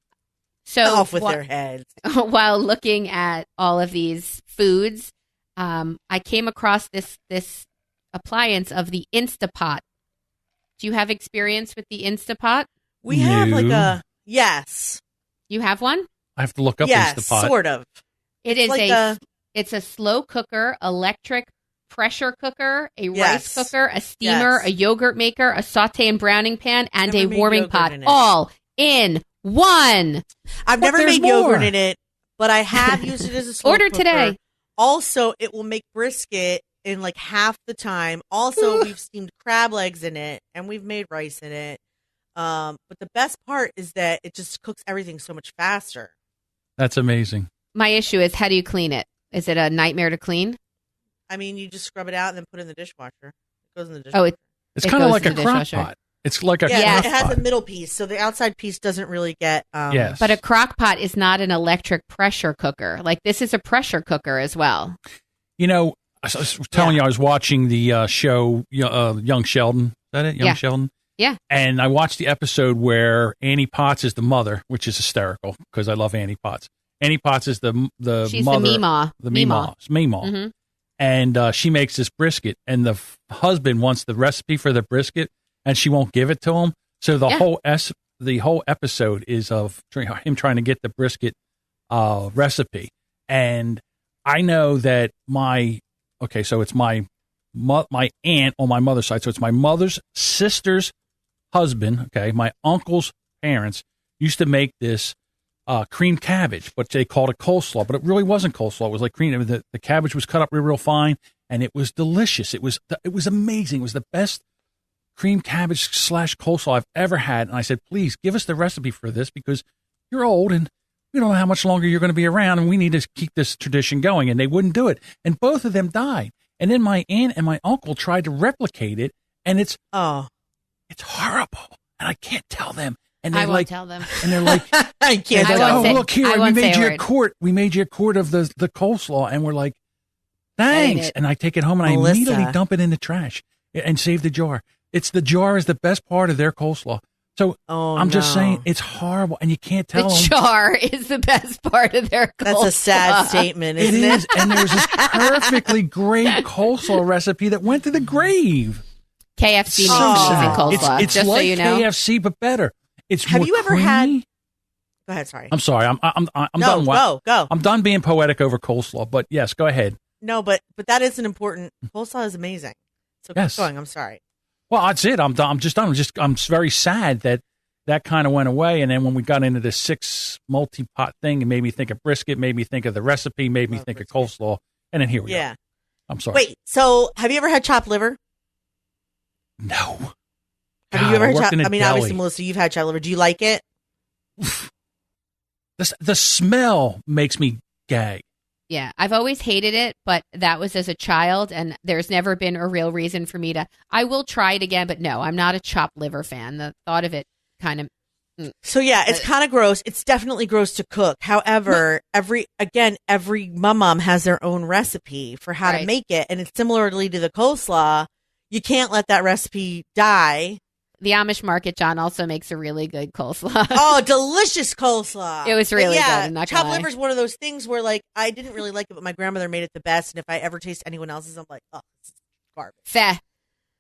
So Off with their heads. while looking at all of these foods, I came across this appliance of the Instapot. Do you have experience with the Instapot? We have like No. a yes. You have one? I have to look up Yes, Instapot. sort of. It It's is like it's a slow cooker, electric pressure cooker, a Yes. rice cooker, a steamer, Yes. a yogurt maker, a saute and browning pan, and Never a made warming yogurt pot, in it. all in one. I've But never there's made yogurt more. in it, but I have used it as a slow Order cooker. today. Also, it will make brisket in like half the time. Also, we've steamed crab legs in it, and we've made rice in it. But the best part is that it just cooks everything so much faster. That's amazing. My issue is, how do you clean it? Is it a nightmare to clean? I mean, you just scrub it out and then put it in the dishwasher. It goes in the Oh, dishwasher. It's It kind of goes like in a the crock dishwasher. pot. It's like a Yeah, Yes. crock it has pot. a middle piece, so the outside piece doesn't really get. Yes. But a crock pot is not an electric pressure cooker. Like, this is a pressure cooker as well. You know, I was telling you, I was watching the show Young Sheldon. Is that it? Young Yeah. Sheldon? Yeah. And I watched the episode where Annie Potts is the mother, which is hysterical because I love Annie Potts. Annie Potts is the She's mother. the Meemaw. The Meemaw. Mhm. And she makes this brisket, and the husband wants the recipe for the brisket, and she won't give it to him. So the whole episode is of him trying to get the brisket recipe. And I know that so it's my aunt on my mother's side. So it's my mother's sister's husband. Okay, my uncle's parents used to make this cream cabbage, but they called it coleslaw, but it really wasn't coleslaw. It was like cream. The cabbage was cut up real fine, and it was delicious. It was amazing. It was the best cream cabbage / coleslaw I've ever had. And I said, please give us the recipe for this because you're old and we don't know how much longer you're going to be around, and we need to keep this tradition going. And they wouldn't do it, and both of them died. And then my aunt and my uncle tried to replicate it, and it's horrible, and I can't tell them. And I they're won't like, tell them. and they're like, I can't. I like, won't say- look here, I we won't made say a you a word. quart. We made you a quart of the coleslaw, and we're like, ain't thanks. it. And I take it home and I Melissa. immediately dump it in the trash and save the jar. It's the jar is the best part of their coleslaw. So I'm just no. saying it's horrible, and you can't tell The them. jar is the best part of their coleslaw. That's a sad statement, It isn't it? is, and there's this perfectly great coleslaw recipe that went to the grave. KFC makes So amazing sad. coleslaw. It's just like so you know. KFC, but better. It's Have more you ever creamy. had- Go ahead, sorry. I'm sorry. I'm No, done. go. I'm done being poetic over coleslaw. But yes, go ahead. No, but that is an important. Coleslaw is amazing. So Yes. keep going. I'm sorry. Well, that's it. I'm done. I'm just done. I'm very sad that kind of went away. And then when we got into this 6 multi-pot thing, it made me think of brisket, made me think of the recipe, made me Love think of brisket. coleslaw. And then here we Yeah. are. I'm sorry. Wait. So have you ever had chopped liver? No. Have God, you ever I had worked chopped? in a I mean, deli. obviously, Melissa, you've had chopped liver. Do you like it? The smell makes me gag. Yeah, I've always hated it, but that was as a child, and there's never been a real reason for me to. I will try it again, but no, I'm not a chopped liver fan. The thought of it kind of. So yeah, it's kind of gross. It's definitely gross to cook. However, every mom has their own recipe for how to Right. make it, and it's similarly to the coleslaw. You can't let that recipe die. The Amish market, John, also makes a really good coleslaw. Oh, delicious coleslaw! It was But really yeah, good, I'm not gonna chopped lie. liver is one of those things where like I didn't really like it, but my grandmother made it the best. And if I ever taste anyone else's, I'm like, oh, this is garbage. Feh.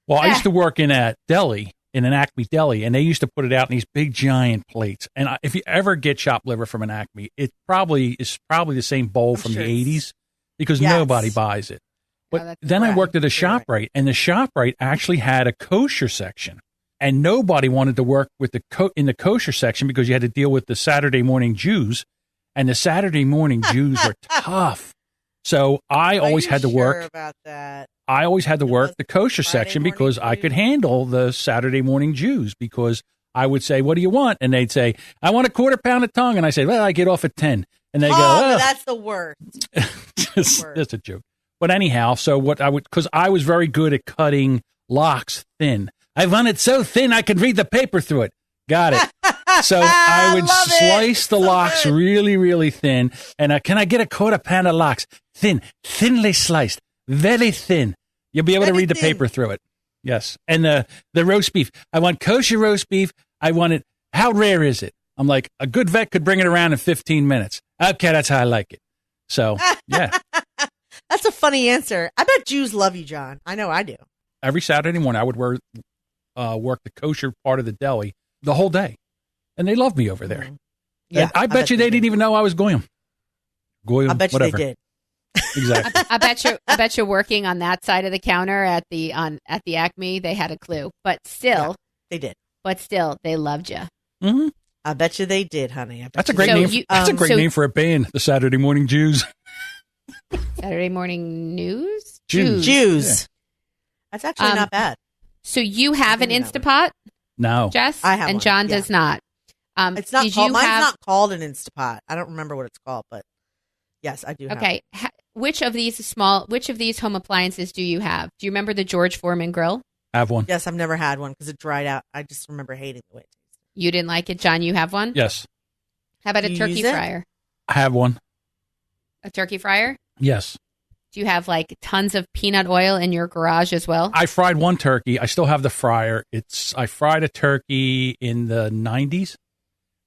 Well, I used to work in a deli, in an Acme deli, and they used to put it out in these big giant plates. And if you ever get chopped liver from an Acme, it probably is the same bowl I'm from sure the it's- 80s because Yes. nobody buys it. But that's then I correct. worked at a You're right. ShopRite, and the ShopRite actually had a kosher section. And nobody wanted to work with in the kosher section because you had to deal with the Saturday morning Jews, and the Saturday morning Jews were tough. So I always Are you had to sure work. about that. I always had to It work was the kosher Friday section morning because I could Jews? handle the Saturday morning Jews because I would say, "What do you want?" And they'd say, "I want a quarter pound of tongue," and I say, "Well, I get off at 10." And they Oh, go, no, "Oh, that's the worst. that's a joke." But anyhow, so what I would, because I was very good at cutting lox thin. I want it so thin I could read the paper through it. Got it. So I would Love it. slice the So lox good. really, really thin. And can I get a quarter pound of lox? Thinly sliced, very thin. You'll be able to Very read the thin. paper through it. Yes. And the roast beef. I want kosher roast beef. I want it. How rare is it? I'm like, a good vet could bring it around in 15 minutes. Okay, that's how I like it. So, yeah. That's a funny answer. I bet Jews love you, John. I know I do. Every Saturday morning, I would work the kosher part of the deli the whole day. And they loved me over there. Mhm. Yeah, And I bet you they did. didn't even know I was Goyim. Goyim, I bet you whatever. they did. Exactly. I bet you working on that side of the counter at the Acme, they had a clue. But still, They did. they loved you. hmm I bet you they did, honey. I bet That's a you great they So name. did. you- That's a great so- name for a band, the Saturday Morning Jews. Saturday morning news? Jews. Jews. That's actually Um, not bad. So you have an I didn't know Instapot, No. Jess? I have and one, John yeah. does not. It's not did called. you Mine's have, not called an Instapot. I don't remember what it's called, but yes, I do. Have Okay. Which of these home appliances do you have? Do you remember the George Foreman grill? I have one. Yes, I've never had one because it dried out. I just remember hating the way it tasted. You didn't like it, John? You have one? Yes. How about Do a you turkey use it? fryer? I have one. A turkey fryer? Yes. Do you have like tons of peanut oil in your garage as well? I fried one turkey. I still have the fryer. I fried a turkey in the 90s,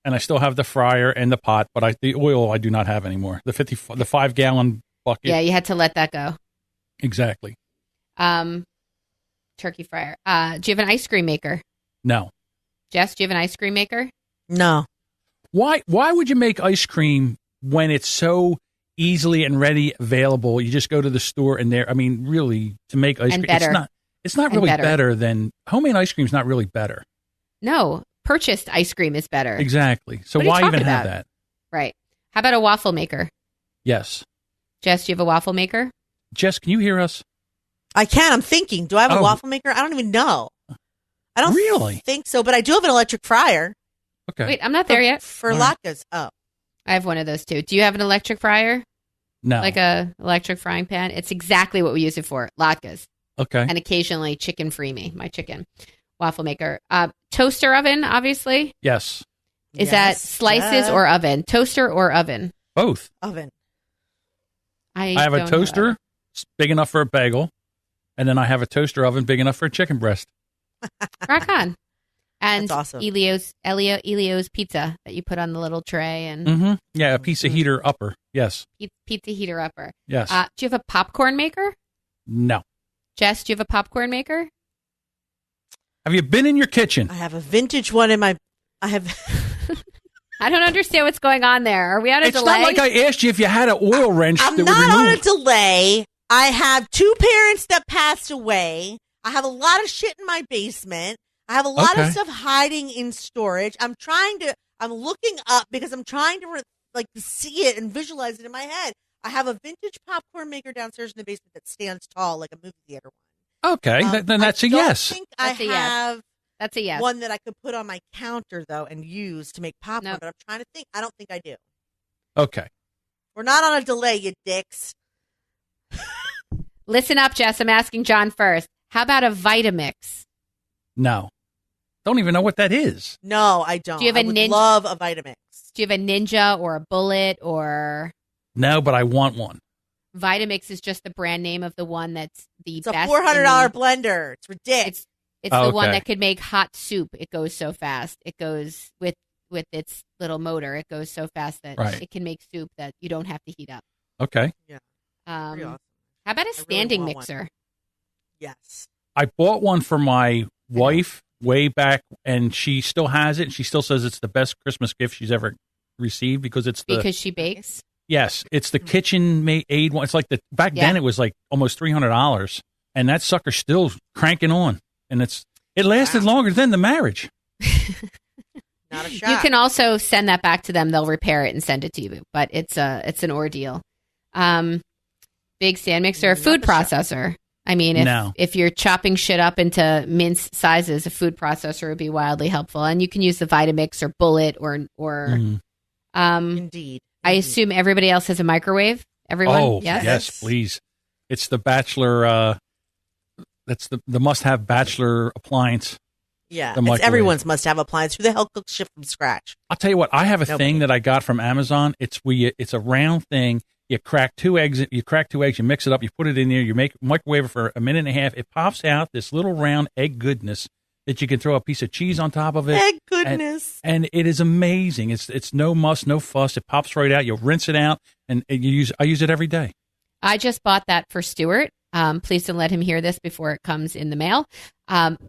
and I still have the fryer and the pot, but the oil I do not have anymore. The 5-gallon bucket. Yeah, you had to let that go. Exactly. Turkey fryer. Do you have an ice cream maker? No. Jess, do you have an ice cream maker? No, Why would you make ice cream when it's so easily and ready available? You just go to the store and really to make ice And cream better. it's not And really better. better than homemade ice cream is not really better. No, purchased ice cream is better. Exactly. So What are you why even talking have about? that? Right. How about a waffle maker? Yes. Jess, do you have a waffle maker? Jess, can you hear us? I can. I'm thinking. Do I have a Oh. waffle maker? I don't even know. I don't Really? think so, but I do have an electric fryer. Okay. Wait, I'm not there yet. For All right. latkes. Oh, I have one of those too. Do you have an electric fryer? No. Like a electric frying pan? It's exactly what we use it for. Latkes. Okay. And occasionally chicken free me, my chicken. Waffle maker. Toaster oven, obviously. Yes. Is that Yes, slices yeah. or oven? Toaster or oven? Both. oven? I have don't a know. toaster big enough for a bagel, and then I have a toaster oven big enough for a chicken breast. Rock on. And That's awesome. Elio's pizza that you put on the little tray and Mm-hmm. Yeah, a pizza heater upper. Yes. pizza heater upper. Yes. Do you have a popcorn maker? No. Jess, do you have a popcorn maker? Have you been in your kitchen? I have a vintage one in my. I have. I don't understand what's going on there. Are we on a It's delay? not like I asked you if you had an oil wrench I'm that would not on a remove. delay. I have 2 parents that passed away. I have a lot of shit in my basement. I have a lot Okay. of stuff hiding in storage. I'm looking up because I'm trying to see it and visualize it in my head. I have a vintage popcorn maker downstairs in the basement that stands tall like a movie theater one. Okay, then that's a yes. I think That's I a yes. have That's a yes. one that I could put on my counter though and use to make popcorn, Nope. but I'm trying to think. I don't think I do. Okay. We're not on a delay, you dicks. Listen up, Jess. I'm asking John first. How about a Vitamix? No. Don't even know what that is. No, I don't. Do you have I a would Ninja- love a Vitamix. Do you have a Ninja or a Bullet or No, but I want one. Vitamix is just the brand name of the one that's the It's a best. $400 blender. It's ridiculous. It's the one Okay. that could make hot soup. It goes so fast. It goes with its little motor. It goes so fast that Right. it can make soup that you don't have to heat up. Okay. Pretty How awesome. about a really standing want one. mixer? Yes. I bought one for my wife way back, and she still has it. And she still says it's the best Christmas gift she's ever received because it's the Because she bakes. yes, it's the kitchen aid one. It's like back then it was like almost $300, and that sucker's still cranking on, and it lasted longer than the marriage. Not a shot. You can also send that back to them. They'll repair it and send it to you. But it's an ordeal. Big stand mixer, food processor. I mean, No. if you're chopping shit up into mince sizes, a food processor would be wildly helpful. And you can use the Vitamix or Bullet or Mhm. Indeed. I assume everybody else has a microwave. Everyone, Oh, yes. yes, please. It's the Bachelor. That's the must-have Bachelor appliance. Yeah. the It's microwave. everyone's must have appliance. Who the hell cooks shit from scratch? I'll tell you what. I have a Nobody. thing that I got from Amazon. It's a round thing. You crack 2 eggs. You mix it up. You put it in there. You microwave it for a minute and a half. It pops out this little round egg goodness that you can throw a piece of cheese on top of it. Egg goodness. And it is amazing. It's no muss, no fuss. It pops right out. You rinse it out, and I use it every day. I just bought that for Stuart. Please don't let him hear this before it comes in the mail.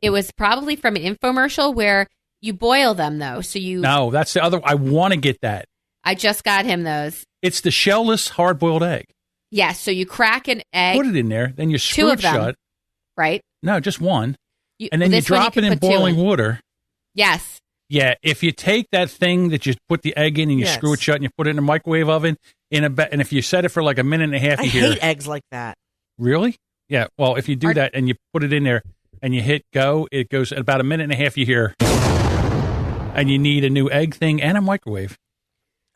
It was probably from an infomercial where you boil them, though. So No, that's the other. I want to get that. I just got him those. It's the shellless hard-boiled egg. Yes. So you crack an egg, Put it in there, then you screw of it them. shut. right? No, just one, and then you this one drop it can in put two boiling water. Yes. Yeah, if you take that thing that you put the egg in and you Yes. screw it shut and you put it in a microwave oven and if you set it for like a minute and a half, I you hear hate eggs like that. really? Yeah. Well, if you do that and you put it in there and you hit go, it goes at about a minute and a half. You hear, and you need a new egg thing and a microwave.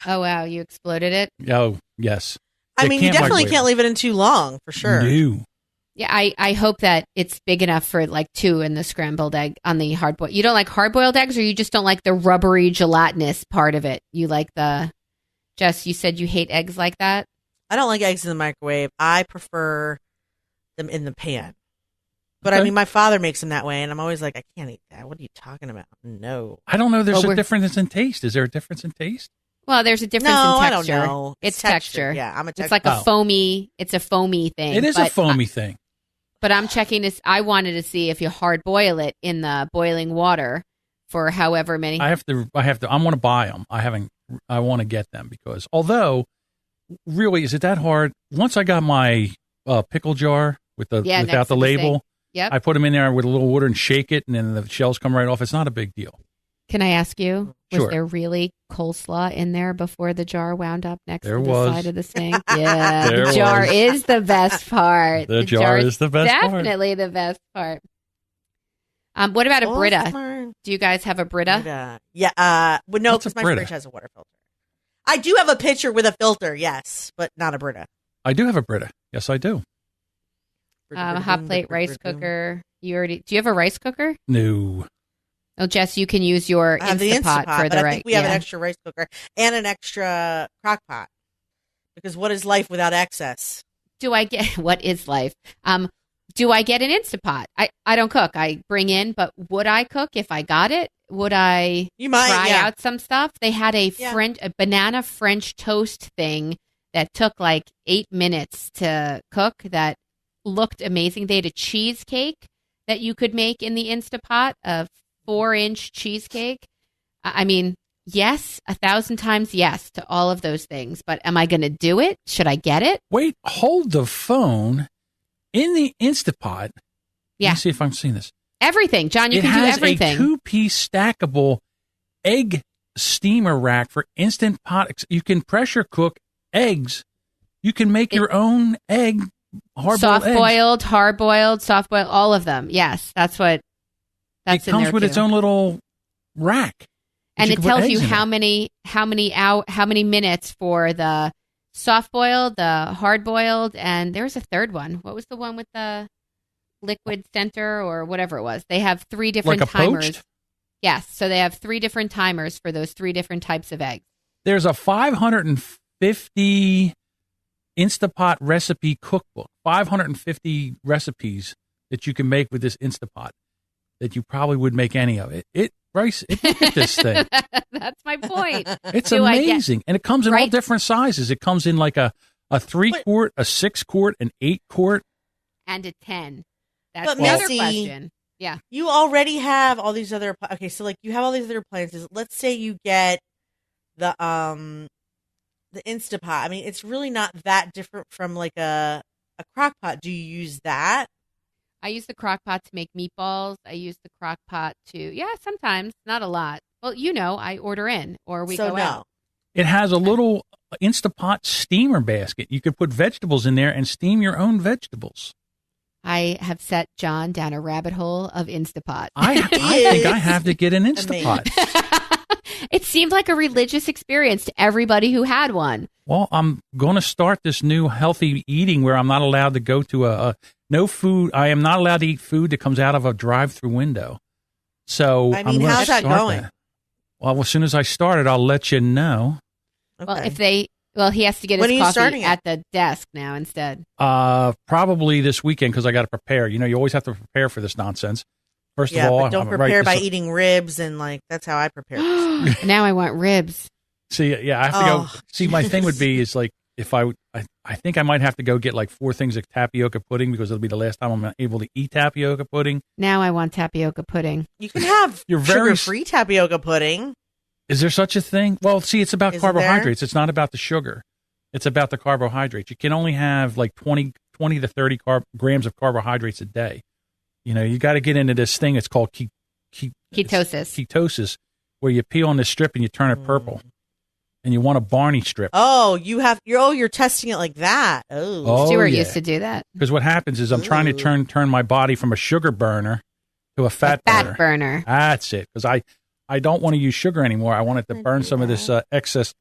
Oh, wow. You exploded it. Oh, yes. I mean, you definitely microwave can't leave it in too long, for sure. No. Yeah. I hope that it's big enough for like 2 in the scrambled egg on the hard boiled. You don't like hard boiled eggs, or you just don't like the rubbery gelatinous part of it? You like Jess, you said you hate eggs like that? I don't like eggs in the microwave. I prefer them in the pan. But I Okay. mean, my father makes them that way, and I'm always like, I can't eat that. What are you talking about? No. I don't know. There's Well, a we're- difference in taste. Is there a difference in taste? Well, there's a difference No, in I texture. don't know. It's texture. Yeah, I'm a texture. It's like a foamy. It's a foamy thing. It is a but, foamy thing. But I'm checking this. I wanted to see if you hard boil it in the boiling water for however many. I want to buy them. I want to get them because although really, is it that hard? Once I got my pickle jar without next the to the label, sink. Yep. I put them in there with a little water and shake it, and then the shells come right off. It's not a big deal. Can I ask you, was Sure. there really coleslaw in there before the jar wound up next There to the was. side of the sink? Yeah, There the jar was. is the best part. The jar is the best part. definitely the best part. What about a Oh, Brita? smart. Do you guys have a Brita? Brita. Yeah. Well, no, What's a because my Brita? fridge has a water filter. I do have a pitcher with a filter, yes, but not a Brita. I do have a Brita. Yes, I do. Hot plate, rice cooker. Do you have a rice cooker? No. Oh, Jess, you can use your I have the Instapot Instapot, for but the I right. think we have an extra rice cooker and an extra crock pot. Because what is life without excess? Do I get what is life? Do I get an Instapot? I don't cook. I bring in, but would I cook if I got it? Would I You might, try yeah. out some stuff? They had a banana French toast thing that took like 8 minutes to cook that looked amazing. They had a cheesecake that you could make in the Instapot, a 4-inch cheesecake. I mean, yes, 1,000 times yes to all of those things. But am I going to do it? Should I get it? Wait, hold the phone. In the Instapot, Yeah. let me see if I'm seeing this. Everything. John, you It can do has everything. a 2-piece stackable egg steamer rack for instant pot. You can pressure cook eggs. You can make your own egg, hard-boiled eggs. Soft-boiled, hard-boiled, soft-boiled, all of them. Yes, that's It in comes there with too. its own little rack. that And you it can put tells eggs you in how it. many minutes for the soft-boiled, the hard-boiled, and there's a third one. What was the one with the liquid center or whatever it was? They have 3 different Like a timers. poached? Yes, so they have 3 different timers for those 3 different types of eggs. There's a 550 Instapot recipe cookbook, 550 recipes that you can make with this Instapot that you probably would make any of it. Bryce, look at this thing. That's my point. It's Do I get- amazing. And it comes in all Right. different sizes. It comes in like a 3-quart, a 6-quart, an 8-quart. And a 10. That's But the other Missy- question. Yeah. You already have all these other. Okay, so like you have all these other appliances. Let's say you get the Instapot. I mean, it's really not that different from like a crock pot. Do you use that? I use the crock pot to make meatballs. I use the crock pot to, sometimes, not a lot. Well, I order in or we so go no. out. It has a little Instapot steamer basket. You could put vegetables in there and steam your own vegetables. I have set John down a rabbit hole of Instapot. I think I have to get an Instapot. It seemed like a religious experience to everybody who had one. Well, I'm going to start this new healthy eating where I'm not allowed to go to a no food. I am not allowed to eat food that comes out of a drive-through window. So I mean, I'm gonna how's that start going? Well, as soon as I start it, I'll let you know. Okay. Well, he has to get When are his you coffee starting it? at the desk now instead. Probably this weekend because I got to prepare. You always have to prepare for this nonsense. First Yeah, of all, but don't I'm gonna prepare write by this- eating ribs and like that's how I prepare. Now I want ribs. See, yeah, I have to Oh. go. See, my thing would be is like if I think I might have to go get like 4 things of tapioca pudding because it'll be the last time I'm able to eat tapioca pudding. Now I want tapioca pudding. You can have You're very- sugar-free tapioca pudding. Is there such a thing? Well, see, it's about Is it there? carbohydrates. It's not about the sugar. It's about the carbohydrates. You can only have like 20 to 30 grams of carbohydrates a day. You got to get into this thing. It's called ketosis, where you pee on this strip and you turn it purple, and you want a Barney strip. Oh, you're testing it like that. Oh, Stuart yeah. used to do that. Because what happens is I'm trying to turn my body from a sugar burner to a fat burner. Fat burner. That's it. Because I don't want to use sugar anymore. I want it to burn some of this excess,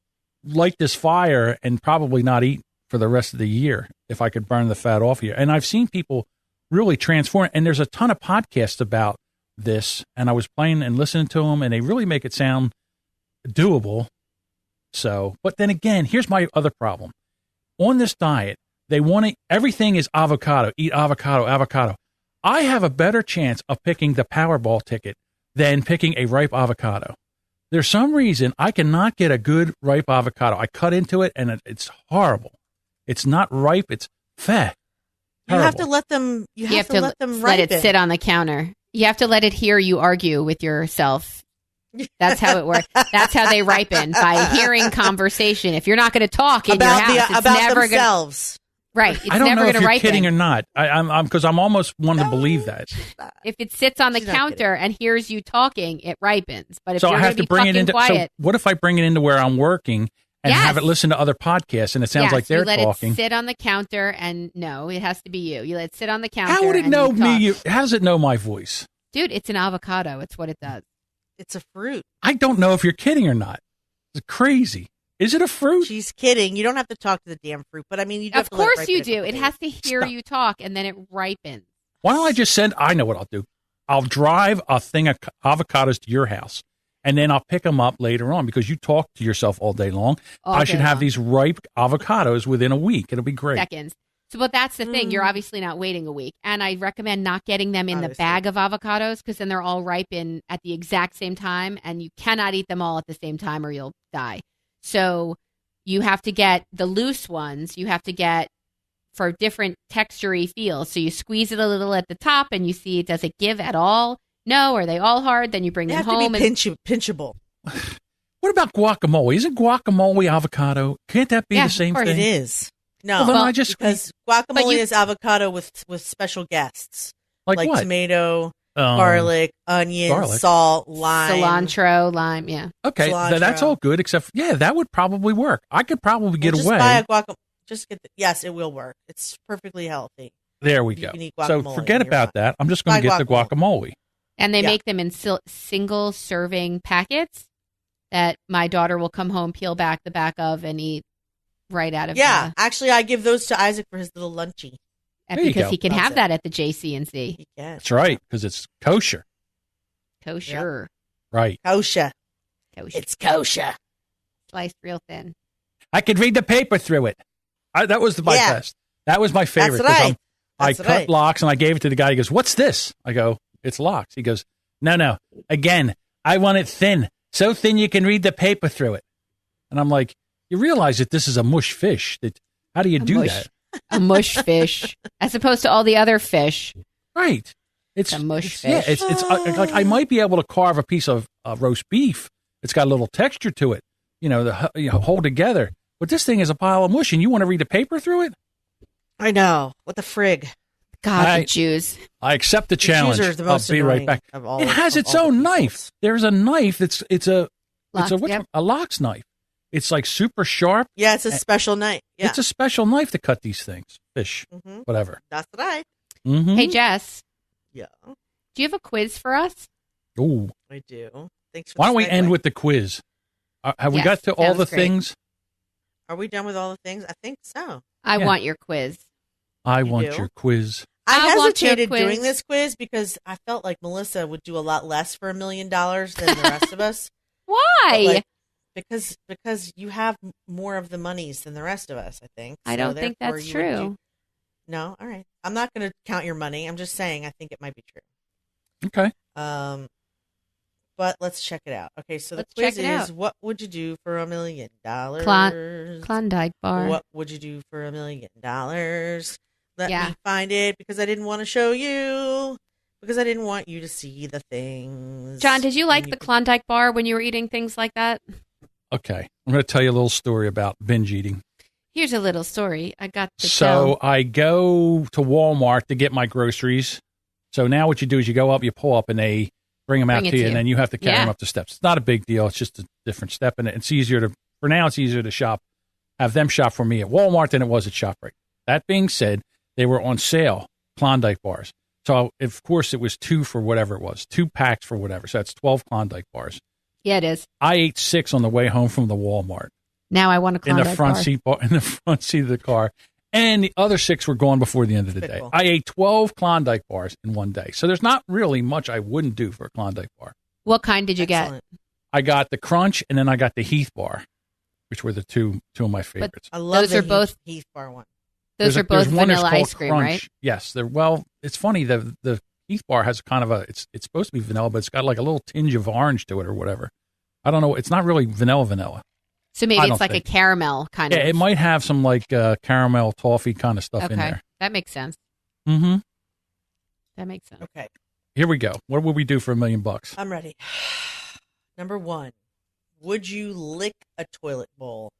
light this fire, and probably not eat for the rest of the year if I could burn the fat off here. And I've seen people really transform. And there's a ton of podcasts about this. And I was playing and listening to them, and they really make it sound doable. So, but then again, here's my other problem. On this diet, they want to, everything is avocado. Eat avocado, avocado. I have a better chance of picking the Powerball ticket than picking a ripe avocado. There's some reason I cannot get a good ripe avocado. I cut into it and it's horrible. It's not ripe. It's fat. you have to let them. You have to let them let it ripen. sit on the counter. You have to let it hear you argue with yourself. That's how it works. That's how they ripen, by hearing conversation. If you're not going to talk in about your house, it's about never going themselves. right. It's I don't never know if going to you're ripen. kidding or not. I'm because I'm almost wanting to believe that. If it sits on the She's not counter and hears you talking, it ripens. But if So you're I have going to bring it fucking into. quiet, So what if I bring it into where I'm working and have Yes. it listen to other podcasts and it sounds yes, like they're you let talking? it sit on the counter, and no, it has to be you. You let it sit on the counter. How would it and know you me? talk. How does it know my voice? Dude? It's an avocado. It's what it does. It's a fruit. I don't know if you're kidding or not. It's crazy. Is it a fruit? She's kidding. You don't have to talk to the damn fruit, but I mean, you do have Of to let it course ripen you a do. couple It days. has to hear Stop. you talk, and then it ripens. Why don't I just send? I know what I'll do. I'll drive a thing of avocados to your house, and then I'll pick them up later on because you talk to yourself all day long. All I day should have long. these ripe avocados within a week. It'll be great. Seconds. So, but that's the thing. You're obviously not waiting a week. And I recommend not getting them in the bag of avocados because then they're all ripen at the exact same time and you cannot eat them all at the same time or you'll die. So you have to get the loose ones. You have to get for different texture-y feels. So you squeeze it a little at the top and you see, does it give at all? No. Are they all hard? Then you bring them home. They have to be pinchable. What about guacamole? Isn't guacamole avocado? Can't that be the same thing? It is. No, because guacamole is avocado with special guests. Like what? Tomato, garlic, onion, salt, lime. Cilantro, lime, yeah. Okay, that's all good, except, that would probably work. I could probably get away. Buy a guacamole. Yes, it will work. It's perfectly healthy. There we go. So forget about that. I'm just going to get the guacamole. And they make them in single serving packets that my daughter will come home, peel back the back of, and eat right out of. Yeah, actually, I give those to Isaac for his little lunchy. Because he can have that at the JC&C. He can. That's right, because it's kosher. Kosher. Yep. Right. Kosher. It's kosher. Sliced real thin. I could read the paper through it. That was my best. That was my favorite. That's right. I cut lox and I gave it to the guy. He goes, "What's this?" I go, "It's lox." He goes, No. Again, I want it thin. So thin you can read the paper through it. And I'm like, you realize that this is a mush fish. How do you do that? A mush fish, as opposed to all the other fish. Right. It's a mush fish. Yeah, it's like I might be able to carve a piece of roast beef. It's got a little texture to it, hold together. But this thing is a pile of mush, and you want to read the paper through it? I know. What the frig? God, the Jews. I accept the challenge. Jews are the most I'll be right back. It has its own knife. There's a knife. It's a lox knife. It's like super sharp. Yeah, it's a special knife. Yeah. It's a special knife to cut these things, fish, whatever. That's right. Mm-hmm. Hey, Jess. Yeah. Do you have a quiz for us? Oh, I do. Thanks. Why don't we end with the quiz? Have we got to all the things? Are we done with all the things? I think so. I want your quiz. I want your quiz. I hesitated doing this quiz because I felt like Melissa would do a lot less for $1 million than the rest of us. Why? Because you have more of the monies than the rest of us, I think. I don't think that's true. No? All right. I'm not going to count your money. I'm just saying I think it might be true. Okay. But let's check it out. Okay, so the quiz is, what would you do for $1 million? Klondike bar. What would you do for $1 million? Let me find it because I didn't want to show you. Because I didn't want you to see the things. John, did you like the Klondike bar when you were eating things like that? Okay. I'm going to tell you a little story about binge eating. Here's a little story. I got to So I go to Walmart to get my groceries. So now what you do is you go up, you pull up, and they bring them out to you, and then you have to carry them up the steps. It's not a big deal. It's just a different step in it. It's easier to shop, have them shop for me at Walmart than it was at ShopRite. That being said, they were on sale, Klondike bars. So, of course, it was 2 for whatever it was, 2 packs for whatever. So that's 12 Klondike bars. Yeah, it is. I ate 6 on the way home from the Walmart. Now I want a Klondike in the front seat of the car. And the other 6 were gone before the end of the day. I ate 12 Klondike bars in one day. So there's not really much I wouldn't do for a Klondike bar. What kind did you get? I got the Crunch, and then I got the Heath bar, which were the two of my favorites. I love the Heath bar one. Those are both vanilla ice cream, Crunch. Right? Yes. It's funny. The Heath bar has kind of it's supposed to be vanilla, but it's got like a little tinge of orange to it or whatever. I don't know. It's not really vanilla. So maybe it's like a caramel kind of. Yeah, it might have some like caramel toffee kind of stuff in there. That makes sense. Mm-hmm. That makes sense. Okay. Here we go. What would we do for $1 million? I'm ready. Number 1, would you lick a toilet bowl?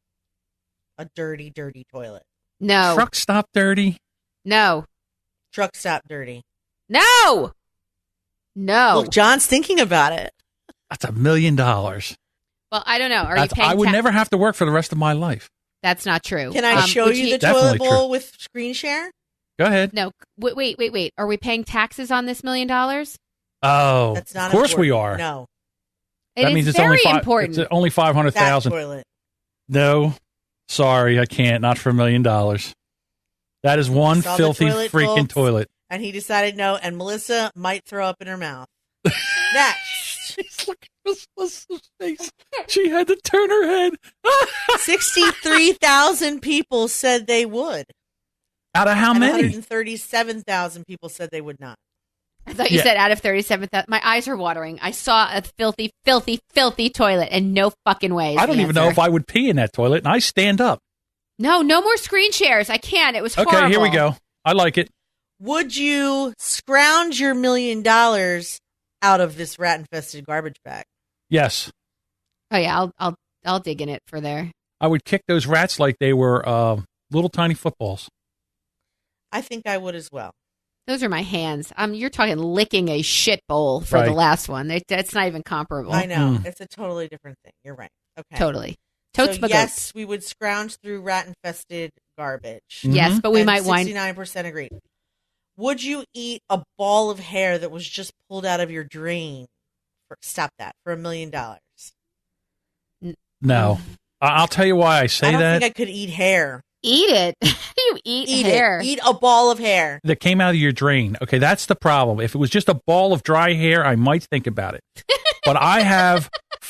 A dirty, dirty toilet. No. Truck stop dirty? No. Truck stop dirty. No. Look, John's thinking about it. That's $1 million. Well, I don't know. Are you paying I would never have to work for the rest of my life. That's not true. Can I show you the toilet bowl with screen share? Go ahead. No. Wait. Are we paying taxes on this $1 million? Oh, that's not of course important. we are. No. That means it's very only important. It's only $500,000. Toilet. No, sorry, I can't. Not for $1 million. That is one filthy freaking toilet. And he decided no, and Melissa might throw up in her mouth. Next. She's looking at Melissa's face. She had to turn her head. 63,000 people said they would. Out of how And many? 137,000 people said they would not. I thought you said out of 37,000. My eyes are watering. I saw a filthy, filthy, filthy toilet, and no fucking way. I don't even know if I would pee in that toilet, and I stand up. No more screen shares. I can't. It was Okay, horrible. here we go. I like it. Would you scrounge your $1 million out of this rat-infested garbage bag? Yes. Oh yeah, I'll dig in it for there. I would kick those rats like they were little tiny footballs. I think I would as well. Those are my hands. You're talking licking a shit bowl for the Right. last one. That's not even comparable. I know. Mm. It's a totally different thing. You're right. Okay. Totally. So Totes but yes, we would scrounge through rat-infested garbage. Mhm. Yes, but we And might wind. 69% agree. Would you eat a ball of hair that was just pulled out of your drain? Stop that. For $1 million. No. I'll tell you why I say I don't that. think I could eat hair. Eat it. You eat hair. Eat a ball of hair. That came out of your drain. Okay, that's the problem. If it was just a ball of dry hair, I might think about it. But I have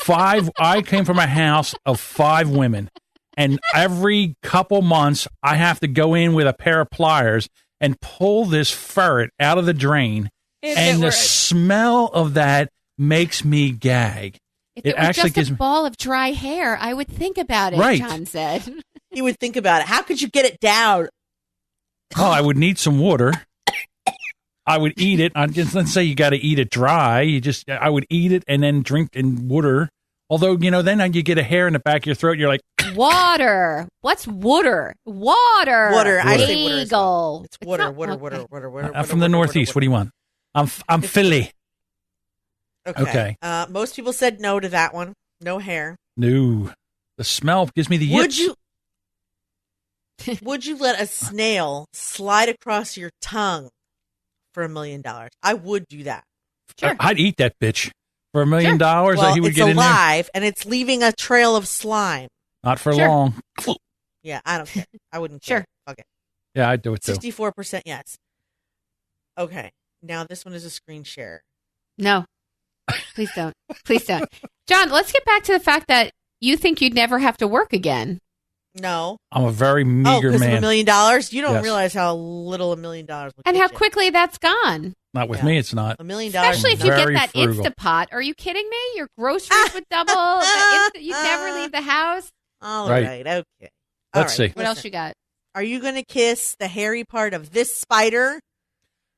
I came from a house of 5 women, and every couple months I have to go in with a pair of pliers and pull this ferret out of the drain, and the smell of that makes me gag. If it it was actually just gives a me- ball of dry hair, I would think about it, Right. John said. You would think about it. How could you get it down? Oh, I would need some water. I would eat it. Let's say you got to eat it dry. I would eat it and then drink in water. Although, then you get a hair in the back of your throat. You're like, Water. What's water? Water. Water. I say water as well. Eagle. It's water, not- water, okay. water. I'm from the Northeast. What do you want? I'm Philly. Okay. Most people said no to that one. No hair. No, the smell gives me the yips. Would you let a snail slide across your tongue for $1 million? I would do that. Sure. I'd eat that bitch for $1 million. Well, He would it's get in there. alive and it's leaving a trail of slime. Not for Sure. long. Yeah, I don't care. I wouldn't Sure. care. Fuck it. Yeah, I'd do it too. 64% yes. Okay. Now this one is a screen share. No. Please don't. Please don't. John, let's get back to the fact that you think you'd never have to work again. No. I'm a very meager because of man. $1 million? You don't Yes. realize how little $1 million would And get how you. quickly that's gone. Not with Yeah. me, it's not. $1 million. Especially if you get Very that frugal. Instapot. Are you kidding me? Your groceries would double. You'd never leave the house. All Right. right. Okay. Let's see. What else you got? Are you going to kiss the hairy part of this spider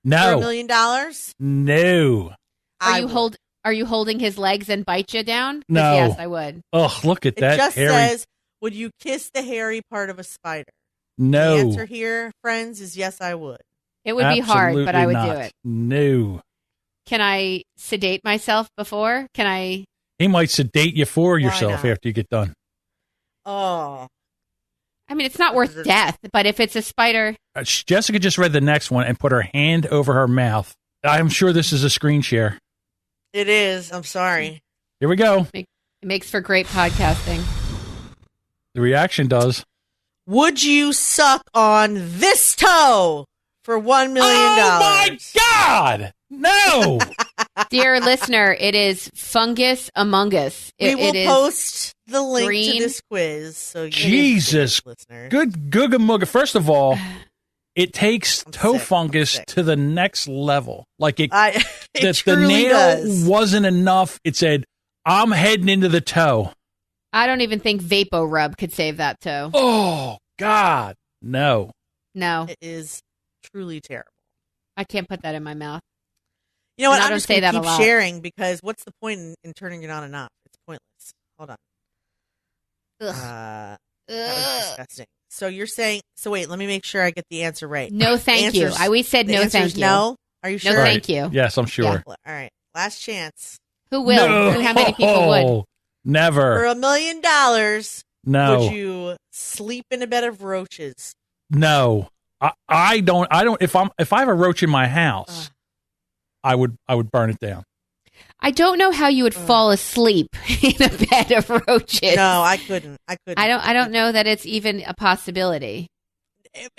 for $1 No. million? No. Are you holding his legs and bite you down? 'Cause No. Yes, I would. Oh, look at It that. just hairy. says, would you kiss the hairy part of a spider? No. The answer here, friends, is yes, I would. It would be hard, but I would Absolutely do not. it. No. Can I sedate myself before? Can I? He might sedate you for yourself not? after you get done. Oh. I mean, it's not worth death, but if it's a spider, Jessica just read the next one and put her hand over her mouth. I'm sure this is a screen share. It is. I'm sorry. Here we go. it makes for great podcasting. The reaction does. Would you suck on this toe for $1 million? Oh my God! No. Dear listener, it is Fungus Among Us. We will it is post the link green. to this quiz. So you Jesus. listener. Good Googa Mooga. First of all, it takes I'm toe sick. fungus I'm sick. to the next level. Like it, It the truly nail does. wasn't enough. It said, I'm heading into the toe. I don't even think Vapo Rub could save that toe. Oh, God. No. No, It is truly terrible. I can't put that in my mouth. You know what? And I I'm don't just say going to that a keep lot. sharing because what's the point in turning it on and off? It's pointless. Hold on. Ugh. That was Ugh. disgusting. So you're saying? So wait, let me make sure I get the answer right. No, thank you. Answers- We said The no, answer thank is you. No. Are you No, sure? thank you. Yes, I'm sure. All right. Last chance. Who will? No. How many people would? For For Never. $1 million, No. would you sleep in a bed of roaches? No. I don't. If I have a roach in my house, I would burn it down. I don't know how you would fall asleep in a bed of roaches. No, I couldn't. I don't know that it's even a possibility.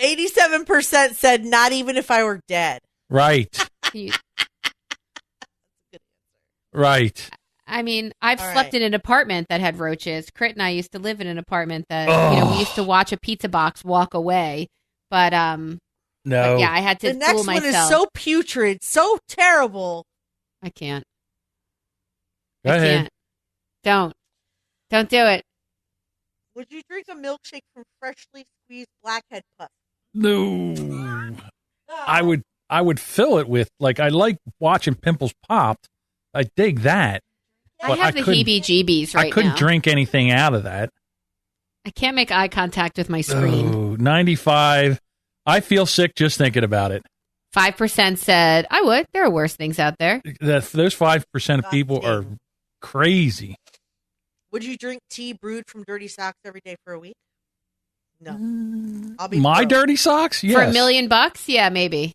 87% said not even if I were dead. Right. You- Right. I mean, I've All slept right. in an apartment that had roaches. Crit and I used to live in an apartment that we Oh. used to watch a pizza box walk away. But No. But yeah, I had to The next fool one myself. is so putrid, so terrible. I can't. Go I ahead. can't. Don't do it. Would you drink a milkshake from freshly squeezed blackhead puff? No. I would fill it with, like, I like watching pimples popped. I dig that. I But have the couldn't- heebie-jeebies right I couldn't now. drink anything out of that. I can't make eye contact with my screen. Oh, 95. I feel sick just thinking about it. 5% said, I would. There are worse things out there. Those 5% of people are God. crazy. Would you drink tea brewed from dirty socks every day for a week? No. I'll be My broke. dirty socks? Yes. For $1 million? Yeah, maybe.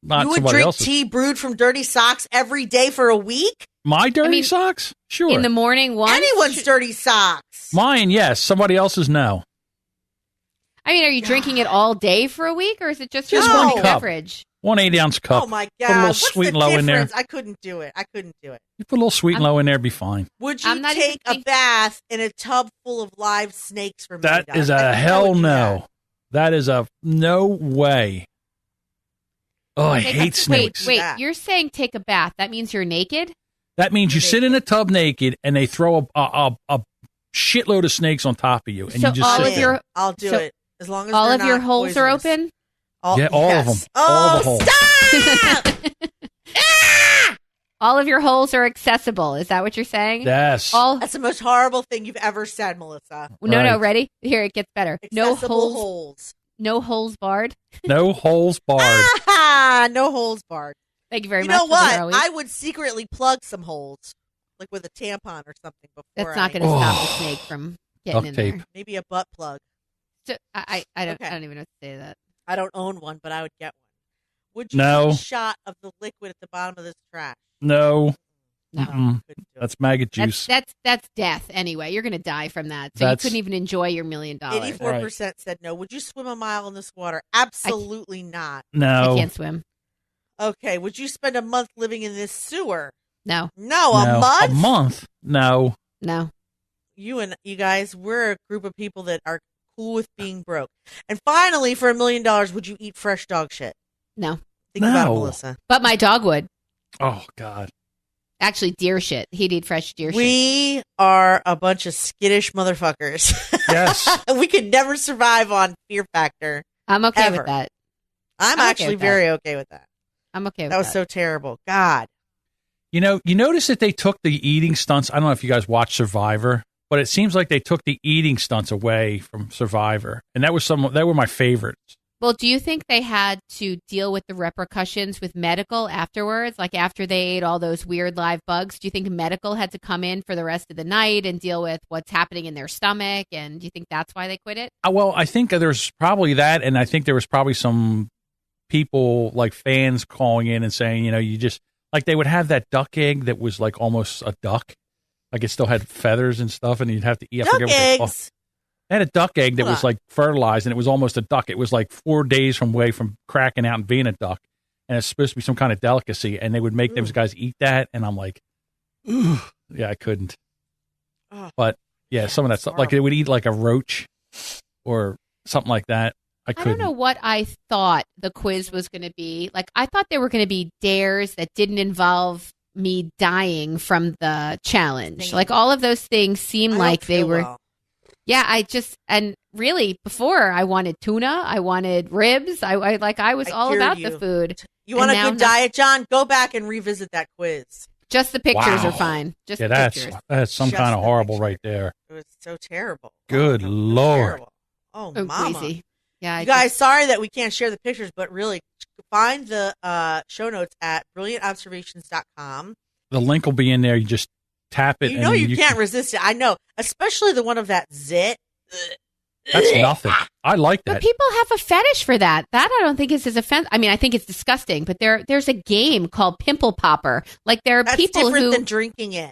Not You would somebody drink else's. tea brewed from dirty socks every day for a week? My dirty mean, socks? Sure. In the morning, once. Anyone's dirty socks. Mine, yes. Somebody else's, no. I mean, are you drinking it all day for a week, or is it just your Just morning one cup. beverage? 1 8-ounce cup. Oh my Put a little God! sweet What's and the low in there. difference? I couldn't do it. You put a little sweet and low in there, be fine. Would you I'm not take even a bath in a tub full of live snakes for That $1 million? is I a think I hell would do no. That is a no way. Oh, I hate snakes. Wait, that. you're saying take a bath. That means you're naked? That means you sit in a tub naked and they throw a shitload of snakes on top of you, and So you just all sit of there. your I'll do so it as long as all they're of your not holes are poisonous. open? Yeah, all of yes. them. All the Oh, holes. stop! All of your holes are accessible. Is that what you're saying? Yes. All That's the most horrible thing you've ever said, Melissa. No, Right. ready? Here, it gets better. Accessible holes. No holes barred. No holes barred. Ah, no holes barred. Thank you very You much. know for what? the Rowie. I would secretly plug some holes, like with a tampon or something. Before That's not I- going to stop Oh. the snake from getting Duct in tape. there. Maybe a butt plug. So, I don't Okay. even know what to say to that. I don't own one, but I would get one. Would you No. take a shot of the liquid at the bottom of this trash? No. No. Mm-mm. Couldn't do it. That's maggot juice. That's death anyway. You're going to die from that. So That's- you couldn't even enjoy your $1 million. 84% said no. Would you swim a mile in this water? Absolutely not. I No. can't swim. Okay. Would you spend a month living in this sewer? No, No, No. a month. A month? No. no. You guys, we're a group of people that are cool with being broke. And finally, for $1 million, would you eat fresh dog shit? No. Think about it, No. Melissa. But my dog would. Oh, God. Actually, deer shit. He'd eat fresh deer shit. We are a bunch of skittish motherfuckers. Yes. We could never survive on Fear Factor. I'm okay Ever. with that. I'm okay actually with that. very okay with that. I'm okay with That was so terrible. God. You know, you notice that they took the eating stunts. I don't know if you guys watch Survivor, but it seems like they took the eating stunts away from Survivor. And that were my favorites. Well, do you think they had to deal with the repercussions with medical afterwards? Like after they ate all those weird live bugs, do you think medical had to come in for the rest of the night and deal with what's happening in their stomach? And do you think that's why they quit it? Well, I think there's probably that. And I think there was probably some people, like fans, calling in and saying, you know, you just, like they would have that duck egg that was like almost a duck. Like it still had feathers and stuff, and you'd have to eat. I Duck forget what they call- eggs. They had a duck egg that Hold was on. like fertilized, and it was almost a duck. It was like 4 days away from cracking out and being a duck, and it's supposed to be some kind of delicacy. And they would make those guys eat that, and I'm like, ooh, yeah, I couldn't. Oh. But yeah, some of that stuff, like they would eat like a roach or something like that. I I couldn't. don't know what I thought the quiz was going to be. Like, I thought there were going to be dares that didn't involve me dying from the challenge. Same. Like, all of those things seemed I like don't they feel were. well. Yeah, and really, before I wanted tuna, I wanted ribs. I was I all hear about you. the food. You want a And now good no- diet, John? Go back and revisit that quiz. Just the pictures Wow. are fine. Just Yeah, the that's pictures. some Just kind of the horrible picture. right there. It was so terrible. Good Oh, Lord. terrible. Oh, Oh, mama. crazy. Yeah, I You guys, sorry that we can't share the pictures, but really, find the show notes at brilliantobservations.com. The link will be in there. You just tap it. You know and you can't resist it. I know, especially the one of that zit. That's nothing. I like But that. people have a fetish for that. That I don't think is as offensive. I mean, I think it's disgusting. But there's a game called Pimple Popper. Like there are That's people different who than drinking it.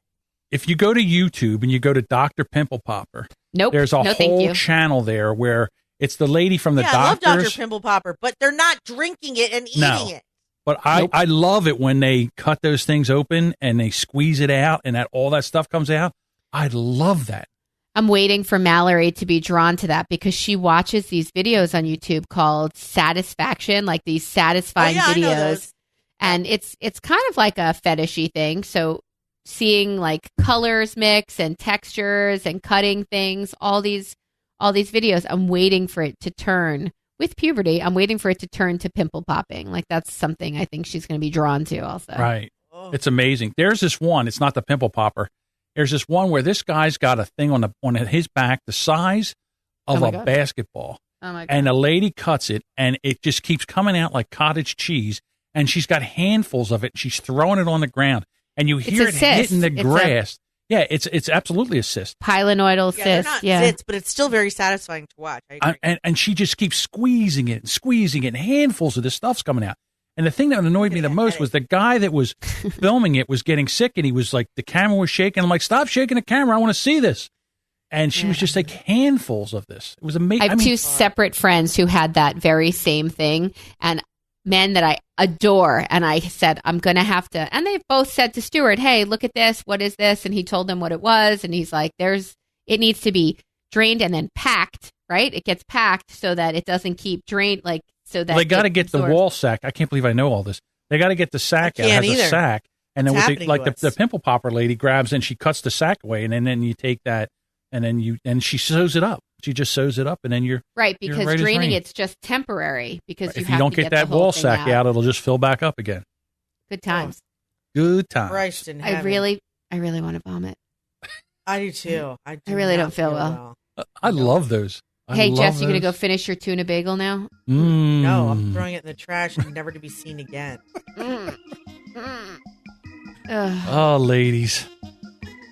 If you go to YouTube and you go to Dr. Pimple Popper, nope. there's a no, thank whole you. channel there where it's the lady from the Yeah, I love doctors. Dr. Pimple Popper, but they're not drinking it and eating No. it. But I love it when they cut those things open and they squeeze it out and that all that stuff comes out. I love that. I'm waiting for Mallory to be drawn to that because she watches these videos on YouTube called Satisfaction, like these satisfying I know videos. those. And it's kind of like a fetishy thing. So seeing like colors mix and textures and cutting things, all these videos, I'm waiting for it to turn with puberty. I'm waiting for it to turn to pimple popping. Like that's something I think she's going to be drawn to also. Right. Oh. It's amazing. There's this one. It's not the pimple popper. There's this one where this guy's got a thing on his back the size of Oh my a God. basketball. Oh my God. And a lady cuts it, and it just keeps coming out like cottage cheese. And she's got handfuls of it. And she's throwing it on the ground, and you hear a it cyst. hitting the It's a- grass. Yeah, it's absolutely a cyst. Pilonidal Yeah, they're cyst. not Yeah. zits, but it's still very satisfying to watch. I agree. And she just keeps squeezing it, and handfuls of this stuff's coming out. And the thing that annoyed me the most was the guy that was filming it was getting sick, and he was like, the camera was shaking. I'm like, stop shaking the camera. I want to see this. And she was just like handfuls of this. It was amazing. I have two separate friends who had that very same thing, and men that I adore. And I said, I'm going to have to. And they both said to Stuart, hey, look at this. What is this? And he told them what it was. And he's like, it needs to be drained and then packed, right? It gets packed so that it doesn't keep drained, like, so that they got to it get the absorbs. wall sack. I can't believe I know all this. They got to get the sack out. It can't has either. a sack. And then It's with happening to the us. pimple popper lady grabs and she cuts the sack away. And then you take that and then she sews it up. She just sews it up. And then you're Right, You're because right as draining rain. it's just temporary because if you have don't to get the that whole wall thing sack out, it'll just fill back up again. Good times. Good time. Christ in I heaven. really want to vomit. I do too. I really not don't feel well. I love those. I Hey, love Jess, you going to go those. finish your tuna bagel now? No, I'm Mm. throwing it in the trash and never to be seen again. Ugh. Oh, ladies.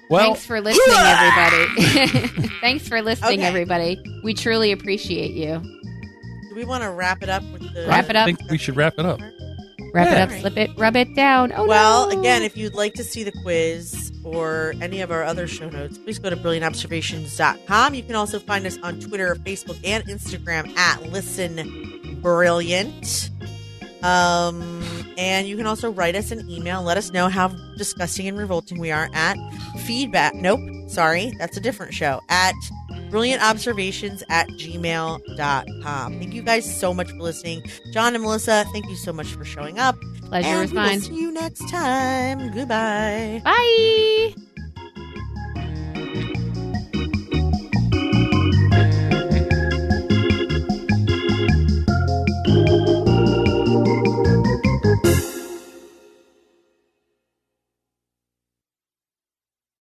Well, Thanks for listening, everybody. Thanks for listening, Okay. everybody. We truly appreciate you. Do we want to wrap it up with the Wrap it up? I think we should wrap it up. Wrap Yeah. it up, slip it, rub it down. Oh, Well, no. again, if you'd like to see the quiz or any of our other show notes, please go to brilliantobservations.com. You can also find us on Twitter, Facebook, and Instagram at Listen Brilliant. And you can also write us an email. Let us know how disgusting and revolting we are at feedback. Nope, sorry, that's a different show. At brilliantobservations@gmail.com. Thank you guys so much for listening. John and Melissa, thank you so much for showing up. Pleasure and was we will mine. see you next time. Goodbye. Bye.